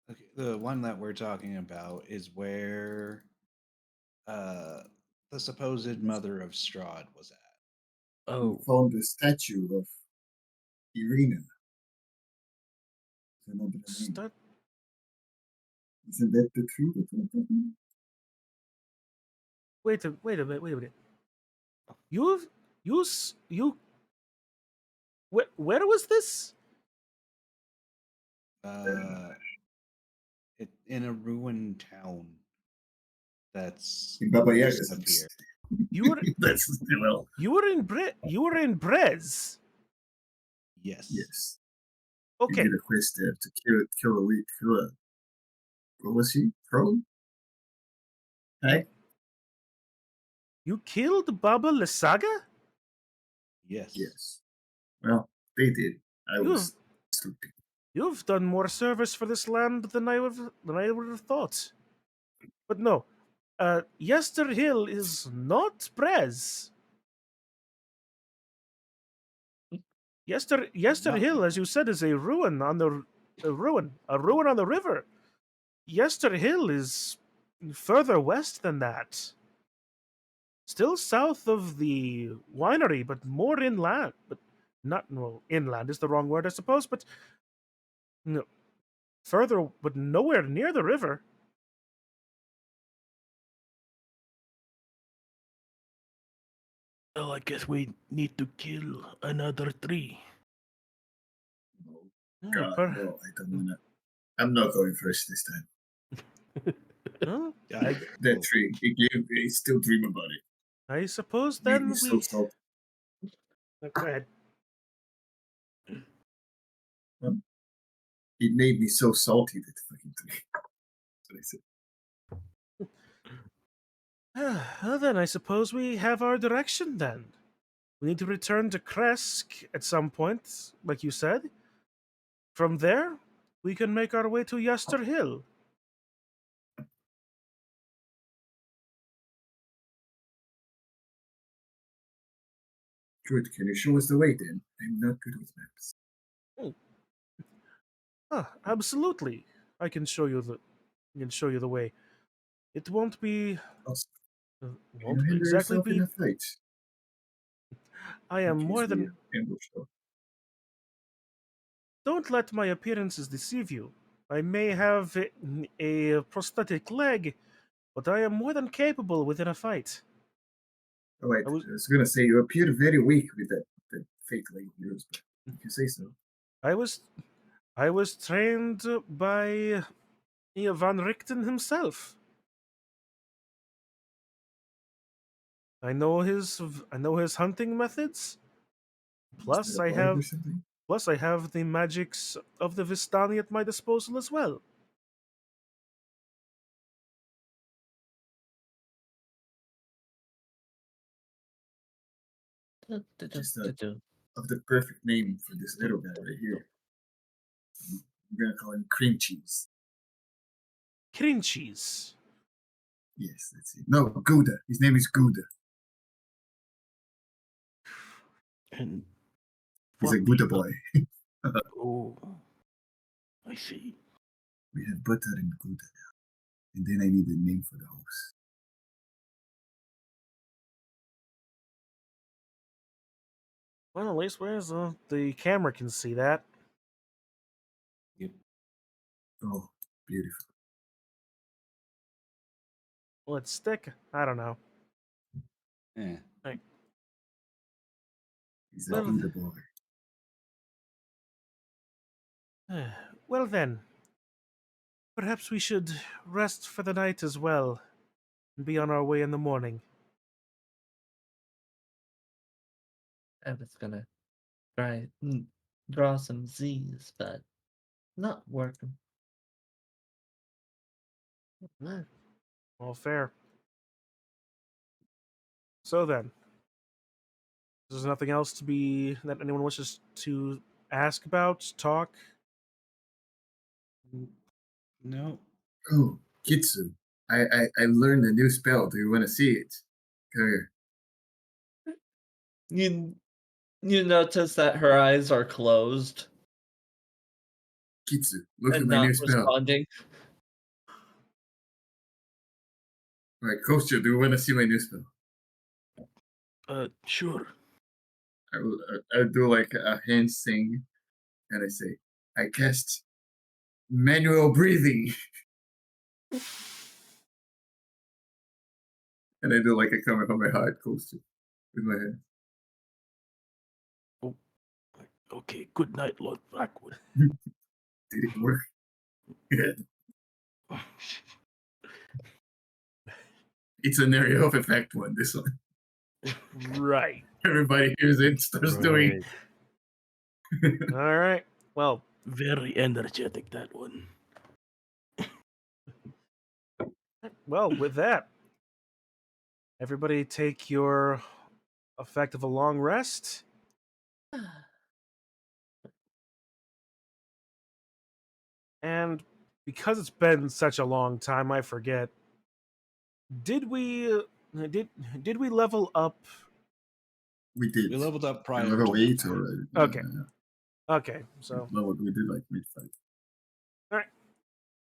Okay, the one that we're talking about is where the supposed mother of Strahd was at. We Oh, found the statue of Irina. It's another name. Start, Isn't that the truth? That's what I'm talking wait a minute. You've you s- you. Where was this? In a ruined town that's In Baba west Yaga's of house. here. You were That's well, you were in Brez. Yes. yes. Okay, You did a quest there to kill a what was he? Pro? Hag? you killed Baba Lysaga. Yes. Yes. Well, they did. I You've was stupid. you've done more service for this land than I would have thought. But no, Yester Hill is not Brez. Yester Not Hill, as you said, is a ruin on the a ruin on the river. Yester Hill is further west than that. Still south of the winery, but more inland. But not well, inland is the wrong word, I suppose. But no, further, but nowhere near the river. well, I guess we need to kill another tree. Oh, Yeah, God, no, I don't wanna. I'm not going first this time. Well, That tree, I still dream about it. I suppose It made me then so we. salty. Go ahead. It made me so salty, that fucking tree. That's what I said. Well, then I suppose we have our direction then. We need to return to Kresk at some point, like you said. From there, we can make our way to Yester Hill. Good. Can you show us the way then? I'm not good with maps. Absolutely. I can show you the way. It Also, can you won't handle exactly yourself in be. a fight? I In am case more we than. ambush her. Don't let my appearances deceive you. I may have a prosthetic leg, but I am more than capable within a fight. Oh, wait, I was I was gonna say you appear very weak with that fake leg of yours, but if you say so. I was I was trained by Van Richten himself. I know his hunting methods. Is Plus that a I bard or have something? plus I have the magics of the Vistani at my disposal as well. Just of the perfect name for this little guy right here. We're gonna call him cream cheese. Crinchies. Yes, that's it. No, Gouda. His name is Gouda. And He's what a Gouda the- boy. Oh, I see. We have butter and Gouda now. And then I need a name for the house. Well, at least where's the camera can see that. Yep. Oh, beautiful. Will it stick? I don't know. Eh. He's a Well, Gouda boy. well then, perhaps we should rest for the night as well. and be on our way in the morning. I was gonna try draw some Z's, but not working. All fair. So then, there's nothing else to be that anyone wishes to ask about, talk. No. Oh, Kitsu. I learned a new spell. Do you want to see it? Come here. You notice that her eyes are closed Kitsu, look at and my not new spell. responding. All right, Kostya, do you want to see my new spell? Sure. I'll do like a hand thing, and I say, I cast manual breathing. And I do like a comment on my heart, Kostya, with my hand. Okay, good night, Lord Blackwood. Did it work? It's an area of effect one, this one. Right. Everybody hears it, starts doing. All right. Well, Very energetic, that one. with that, everybody take your effect of a long rest. And because it's been such a long time, I forget. Did we level up? We did. We leveled up prior Level to 8 that. already. Okay. Okay, so We did like mid-fight. all right.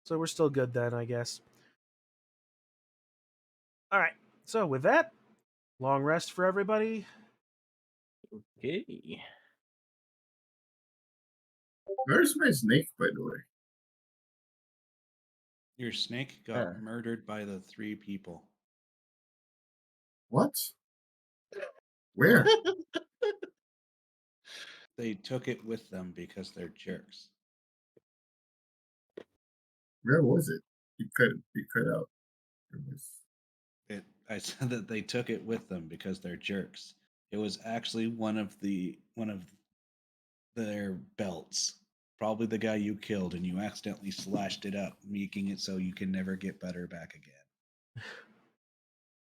So we're still good then, I guess. All right. So with that, long rest for everybody. Okay. Where's my snake, by the way? Your snake got murdered by the 3 people. What? Where? They took it with them because they're jerks. Where was it? You cut out. It was. I said that they took it with them because they're jerks. It was actually one of their belts. Probably the guy you killed, and you accidentally slashed it up, making it so you can never get better back again.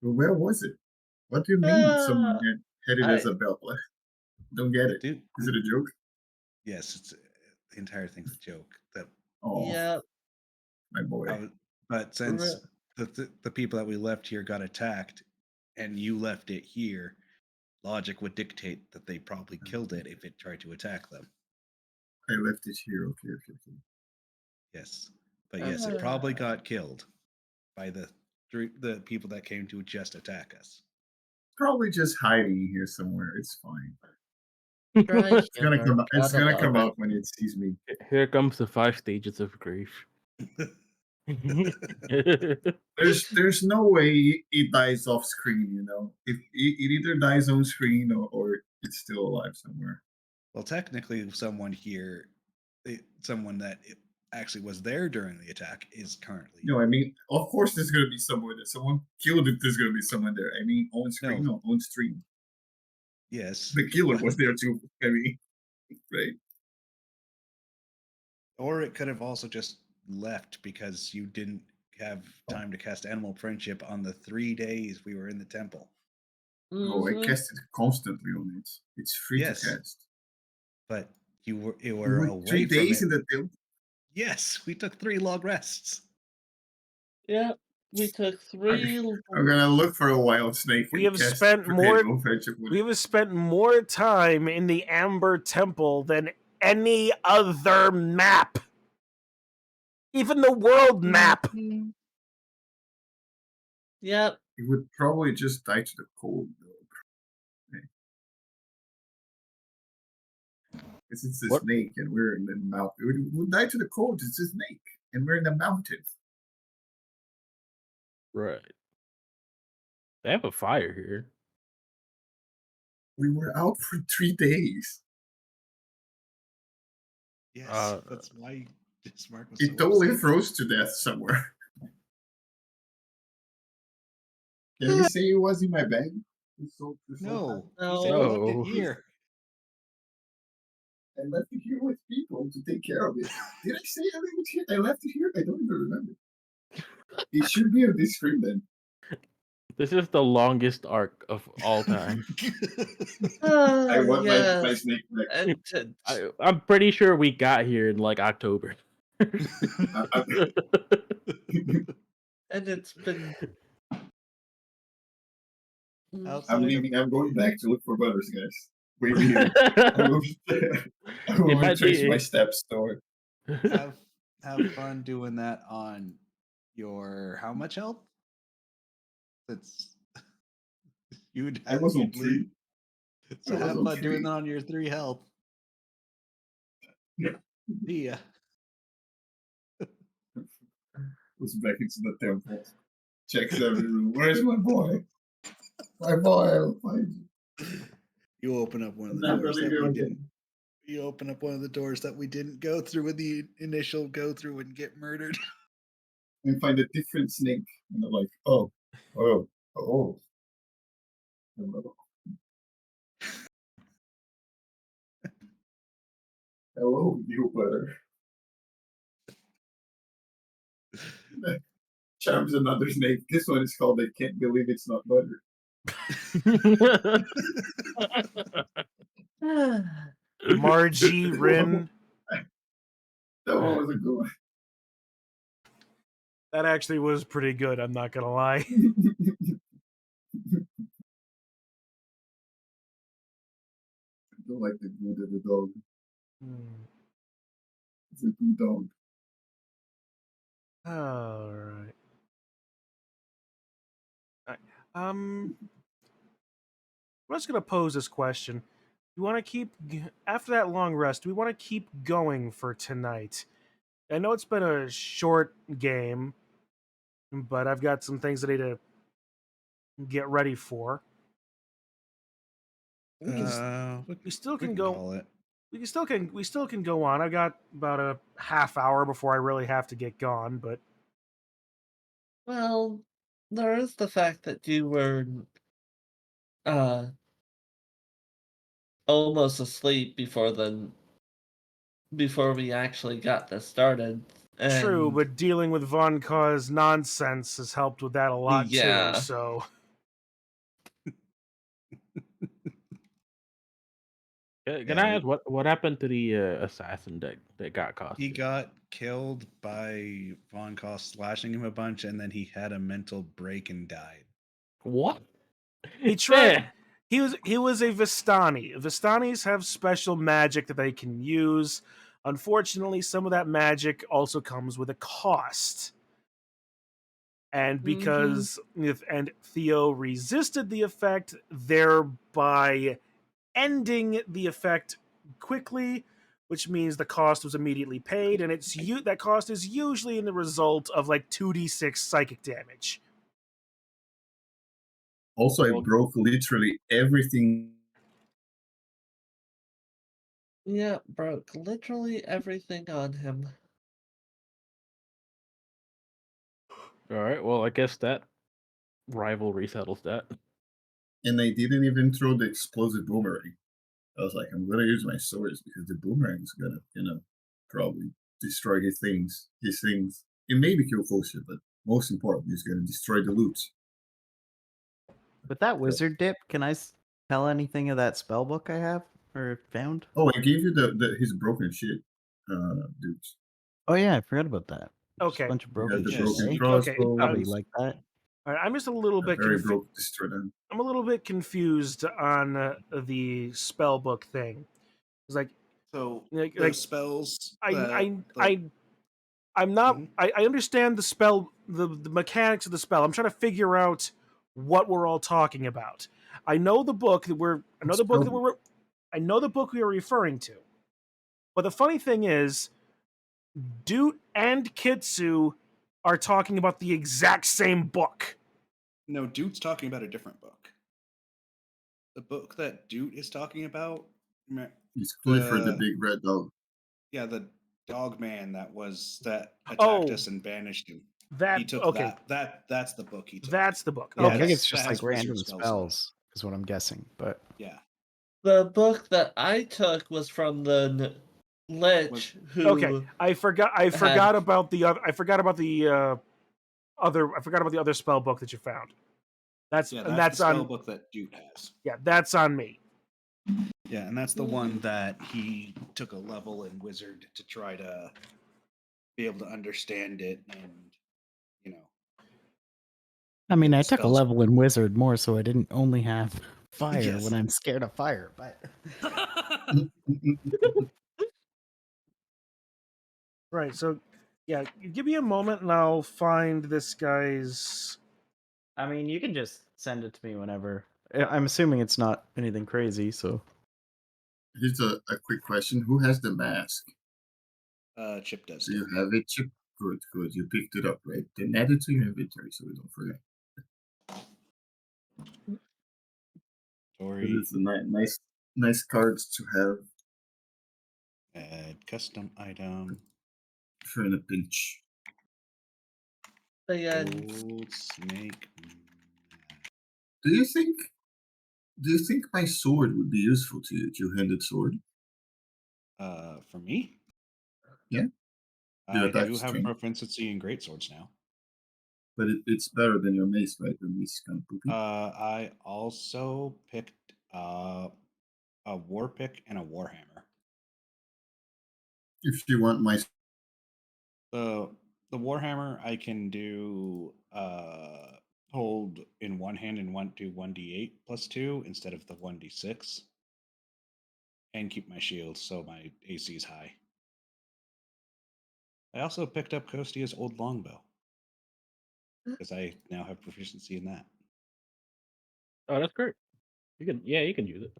Well, where was it? What do you mean someone had it as a belt? Don't get it. Dude, Is it a joke? yes, it's the entire thing's a joke. Yeah. My boy. But since the people that we left here got attacked, and you left it here, logic would dictate that they probably killed it if it tried to attack them. I left it here. Okay. Yes, but yes, it probably got killed by the people that came to just attack us. Probably just hiding here somewhere. It's fine. Dry It's gonna humor. come. It's Gotta gonna love come it. out when it sees me. Here comes the 5 stages of grief. There's no way it dies off screen. You know, if it either dies on screen or it's still alive somewhere. Well, technically, someone that actually was there during the attack is currently. No, I mean, of course, there's gonna be someone there. Someone killed it. There's gonna be someone there. I mean, on screen, no, on stream. Yes, the killer was there too. I mean, right? Or it could have also just left because you didn't have time to cast Animal Friendship on the 3 days we were in the temple. Oh, I cast it constantly on it. It's free to cast. But you were away 3 days from in it. the temple. Yes, we took 3 long rests. Yeah, we took 3. I'm gonna look for a wild snake. We have spent more time in the Amber Temple than any other map. Even the world map. Yep. It would probably just die to the cold, though. Because it's a snake and we're in the mountain. It would die to the cold. It's a snake and we're in the mountains. Right. They have a fire here. We were out for 3 days. Yes, that's why Bismarck was It totally froze to death somewhere. Can we say it was in my bag? No, No. you said you left No. it here. I left it here with people to take care of it. Did I say I left it here? I left it here? I don't even remember. It should be on this screen then. This is the longest arc of all time. I want my Yes. snake back. And I'm pretty sure we got here in like October. and it's been. I'm leaving. I'm going back to look for butters, guys. Wait here. I will, I will It might retrace be- my steps toward. have fun doing that on your how much health? That's you'd I have was on you'd 3. leave. So I was have on fun doing 3. that on your 3 health. Yeah. See ya. Goes back into the temple. Checks every room. Where's my boy? My boy, I'll find you. You open up one of I'm the not doors gonna that go we again. didn't. You open up one of the doors that we didn't go through in the initial go through and get murdered. And find a different snake. And I'm like, oh. Hello, you butter. Charms another snake. This one is called I Can't Believe It's Not Butter. Margie, Rin. That one was a good one. That actually was pretty good, I'm not gonna lie. I don't like the good of the dog. It's a good dog. Alright. I'm just gonna pose this question. Do we want to keep, after that long rest, do we want to keep going for tonight? I know it's been a short game, but I've got some things I need to get ready for. We still can go. Call it. We still can go on. I got about a half hour before I really have to get gone, but Well, there is the fact that you were uh almost asleep before we actually got this started. true. And But dealing with Von Ka's nonsense has helped with that a lot Yeah. too. So Can I ask what happened to the assassin that got caught? He got killed by Von Koss slashing him a bunch, and then he had a mental break and died. What? he tried. Yeah. He was a Vistani. Vistanis have special magic that they can use. Unfortunately, some of that magic also comes with a cost. And because and Theo resisted the effect, thereby ending the effect quickly, which means the cost was immediately paid, and that cost is usually in the result of like 2d6 psychic damage. Also, I broke literally everything. Yeah, broke literally everything on him. All right. Well, I guess that rivalry settles that. And I didn't even throw the explosive boomerang. I was like, I'm gonna use my swords because the boomerang is gonna, probably destroy his things. It may be kill Kostya, but most important, it's gonna destroy the loot. With that wizard dip, can I tell anything of that spell book I have or found? Oh, I gave you his broken shit, dude. Oh yeah, I forgot about that. Just Okay. a bunch of Yeah, broken the Yes. shit. broken eh? crossbow. Probably like that. All right, I'm just a little bit Very broke, destroy them. I'm a little bit confused on the spell book thing. It's like So Like- those like, spells. I'm not. I understand the spell, the mechanics of the spell. I'm trying to figure out what we're all talking about. I know the book that we're. I know the book that we're. I know the book we are referring to. But the funny thing is, Doot and Kitsu are talking about the exact same book. No, Doot's talking about a different book. The book that Doot is talking about. He's Clifford the big red dog. Yeah, the dog man that attacked Oh. us and banished him. That He took okay. That's the book he took. That's the book. Yeah, I Okay. think it's That just has like wizard random spells in it. spells, is what I'm guessing. But Yeah. The book that I took was from the Lich, who Okay. I forgot about the other. I forgot about the other spell book that you found. That's Yeah, and that's that's the spell on. book that Doot has. Yeah, that's on me. Yeah, and that's the one that he took a level in wizard to try to be able to understand it and, you know. I mean, get I the took a spells. level in wizard more, so I didn't only have fire Yes. when I'm scared of fire. But Right. So, yeah, give me a moment and I'll find this guy's. I mean, you can just send it to me whenever. I'm assuming it's not anything crazy, so Here's a quick question: who has the mask? Chip does. Do you Still. have it, Chip? Good, good. You picked it up, right? Then add it to your inventory so we don't forget. Story, It's a nice cards to have add custom item, for in a pinch. again, gold snake. Do you think? Do you think my sword would be useful to you? Two-handed sword. For me, Yeah. Your I attack do have strength, proficiency in greatswords now. but it's better than your mace, right? The mace is kind of poopy. I also picked a war pick and a warhammer. If you want my The warhammer I can do hold in one hand and do 1d8 plus 2 instead of the 1d6, and keep my shield so my AC is high. I also picked up Kostya's old longbow because I now have proficiency in that. Oh, that's great. You can use it.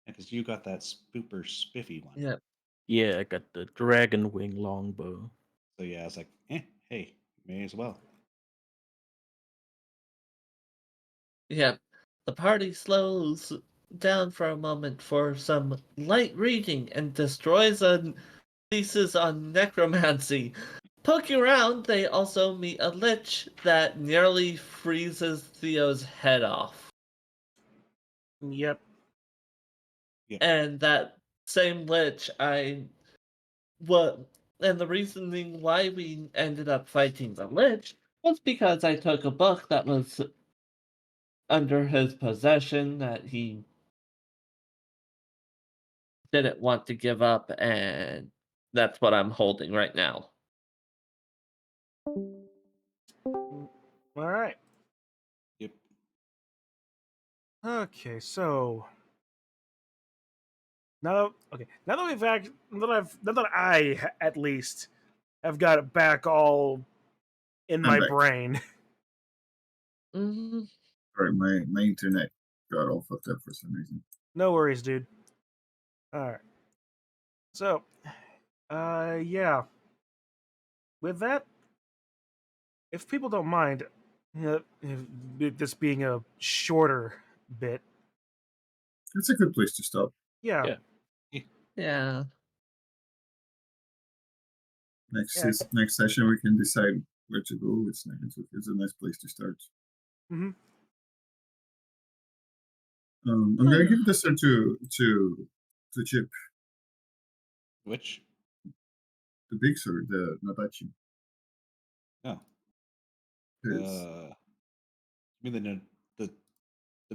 Because you got that spooper spiffy one. yeah, Yeah, I got the dragon wing longbow. So yeah, I was like, hey, may as well. yeah. The party slows down for a moment for some light reading and destroys a thesis on necromancy. Poking around, they also meet a lich that nearly freezes Theo's head off. Yep. And that same lich, and the reasoning why we ended up fighting the lich was because I took a book that was under his possession that he didn't want to give up, and that's what I'm holding right now. All right. Yep. Okay. So now that we've now that I at least have got it back all in I'm my back. brain. Mhm. Sorry, my internet got all fucked up for some reason. No worries, dude. All right. So, yeah. With that, if people don't mind, this being a shorter bit, It's a good place to stop. yeah, Yeah. Yeah. Yeah. Next session we can decide where to go. It's a nice place to start. hmm I'm gonna give this one to Chip, Which? the big sword, the Nabachi. No. 'Cause You mean the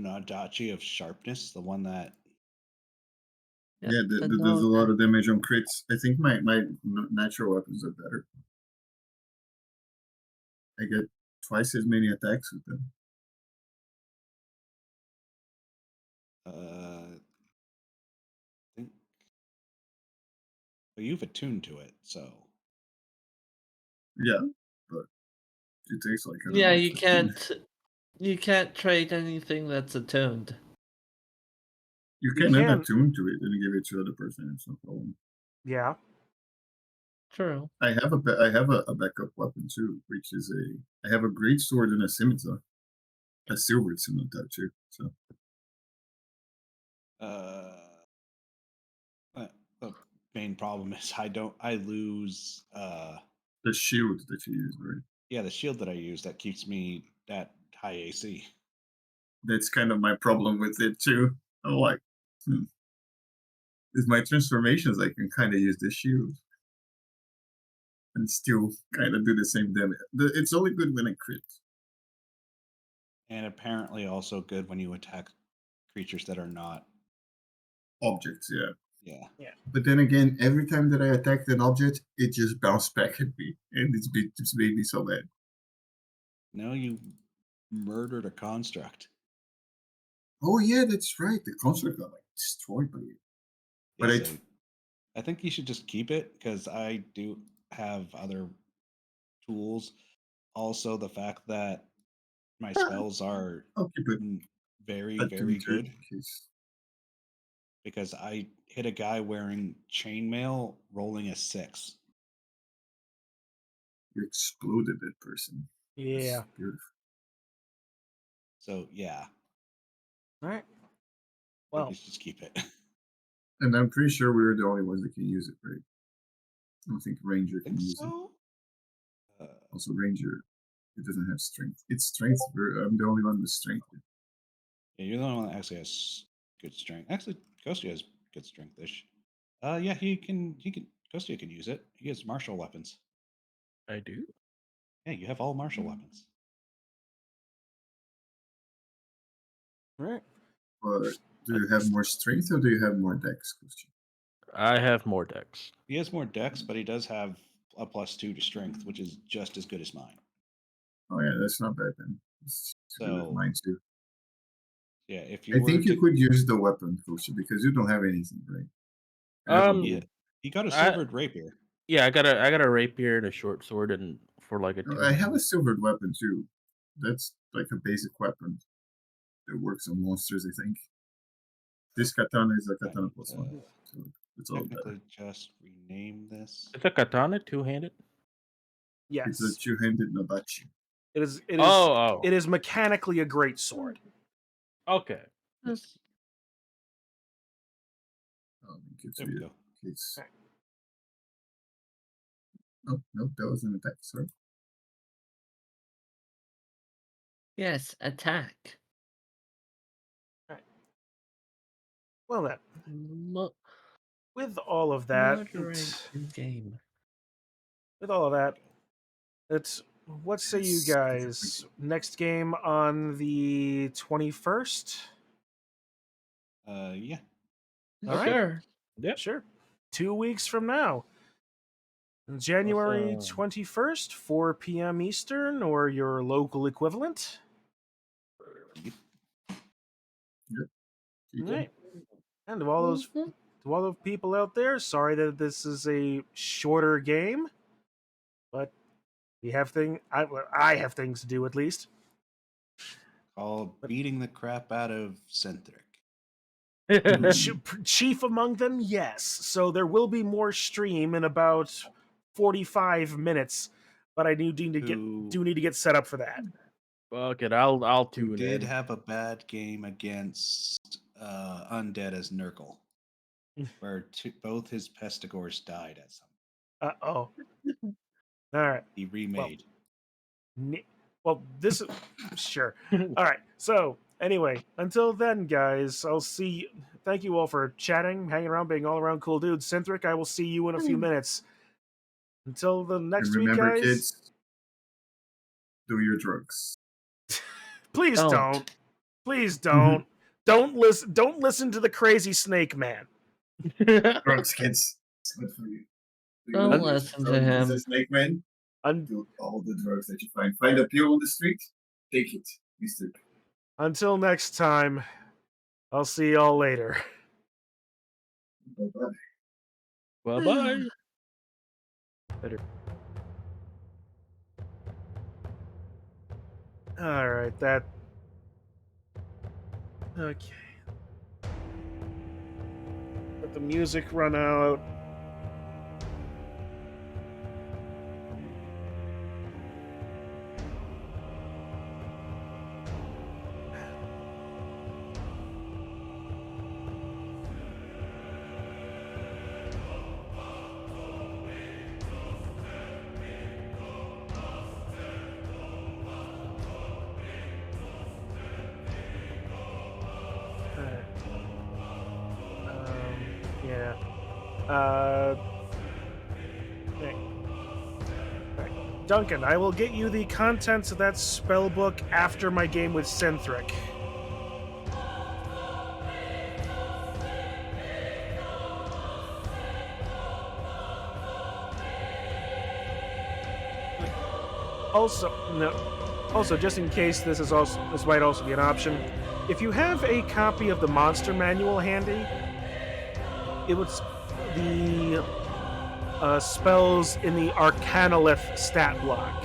Nadachi of sharpness, the one that. yeah, the there's a no- lot of damage on crits. I think my natural weapons are better. I get twice as many attacks with them. I think. Well, you've attuned to it, so. Yeah, but it takes like I don't Yeah, know, you 15. can't trade anything that's attuned. You You can add can. attune to it and give it to other person. It's no problem. Yeah. True. I have a backup weapon too, which is I have a great sword and a scimitar, a silver scimitar too. So The main problem is I lose. the shield that you use, right? Yeah, the shield that I use that keeps me at high AC. That's kind of my problem with it too. I'm like, with my transformations, I can kind of use the shield and still kind of do the same damage. It's only good when I crit. And apparently also good when you attack creatures that are not. Objects, yeah. Yeah. But then again, every time that I attacked an object, it just bounced back at me, and it's made me so mad. No, you murdered a construct. Oh yeah, that's right. The construct got like destroyed by it. But Yeah, so I think you should just keep it because I do have other tools. Also, the fact that my spells are I'll keep it very, at very 2 turn good in case. because I hit a guy wearing chainmail rolling a 6. You exploded that person. That's Yeah. beautiful. So yeah, All right. I think Well, you should just keep it. And I'm pretty sure we're the only ones that can use it, right? I don't think Ranger I can think use it. so. Also, Ranger, it doesn't have strength. It's strength. I'm the only one with strength. Yeah, you're the only one that actually has good strength. Actually, Kostya has good strength-ish. Yeah, he can. Kostya can use it. He has martial weapons. I do. Yeah, you have all martial weapons. all right. But do you have more strength or do you have more dex? Question. I have more decks. He has more dex, but he does have a +2 to strength, which is just as good as mine. Oh yeah, that's not bad then. It's good with So mine too. yeah, if I you were think to, you could use the weapon, Kosha, because you don't have anything, right? You have a bow. he got a I- silvered rapier. Yeah, I got a rapier and a short sword, and for like a No, 2. I have a silvered weapon too. That's like a basic weapon that works on monsters, I think. This katana is a katana +1, so it's all better. Technically, just rename this. It's a katana, 2-handed. It's a Yes. two-handed nabachi. It is. It is. Oh. It is mechanically a great sword. Okay. Yes. Link it There to we you. go. Case. Oh, nope, that was an attack, sorry. Yes, attack. Well then, Look, with all of that, moderate in game. it's what say you Yes, guys? Next game on the 21st. Yeah. All right. Sure. Yep. Sure. 2 weeks from now. January Awesome. 21st, 4 p.m. Eastern, or your local equivalent. Keep All it. right. And to all the people out there, sorry that this is a shorter game, but we have I have things to do at least. Called beating the crap out of Centric. Chief among them, yes. So there will be more stream in about 45 minutes, but I do need to get set up for that. Fuck it, I'll Who tune did in. have a bad game against Undead as Nurgle, where both his Pestigors died at some. Oh. All right. He remade. Well, this is sure. All right. So anyway, until then, guys, I'll see. Thank you all for chatting, hanging around, being all around cool dudes. Centric, I will see you in a few minutes. Until the next And week, remember, guys. kids, do your drugs. Please Don't. don't. Please don't. Don't listen to the crazy snake man. Drugs, kids. It's good for you. Don't listen to him. As a snake man, do all the drugs that you find. Find a pill on the street, take it, mister. Until next time, I'll see y'all later. Bye-bye. Bye-bye. Better. All right, that. Okay. Let the music run out. Okay. Alright. Duncan, I will get you the contents of that spell book after my game with Synthric. Also, just in case this might also be an option, if you have a copy of the monster manual handy, it would the spells in the Arcanolith stat block.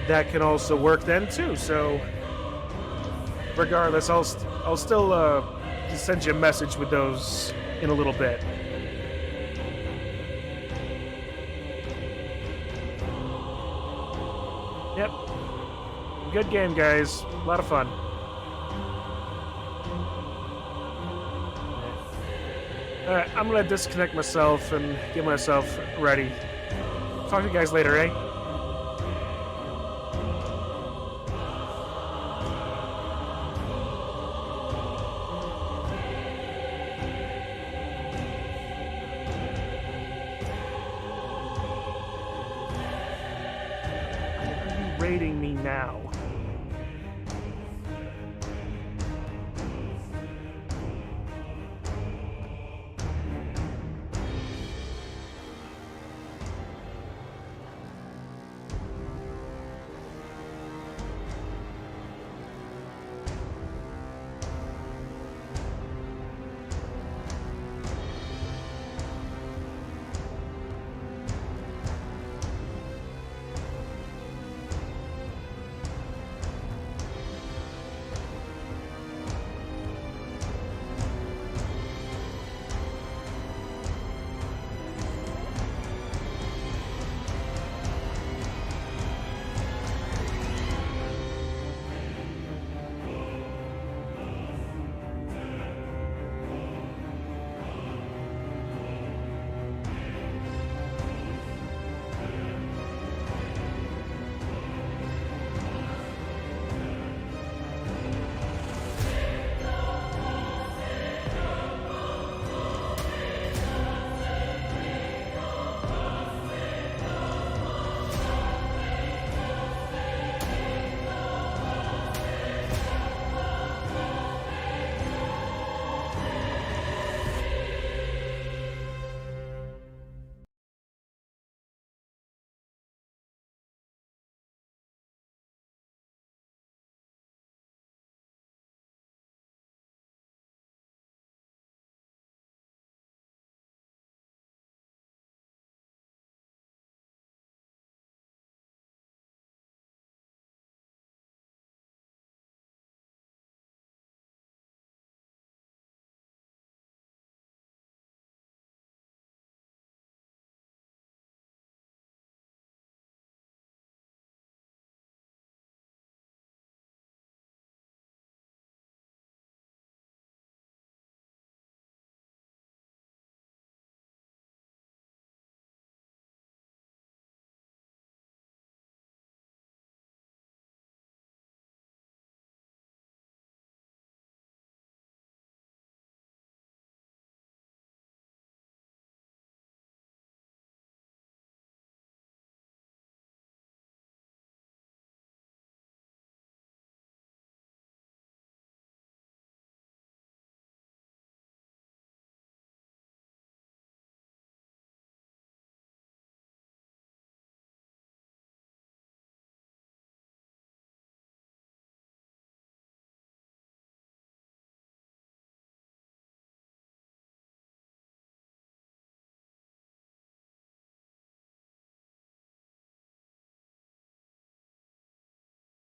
That can also work then too. So, regardless, I'll still send you a message with those in a little bit. Yep. Good game, guys. A lot of fun. Alright, I'm gonna disconnect myself and get myself ready. Talk to you guys later, eh? Why are you raiding me now?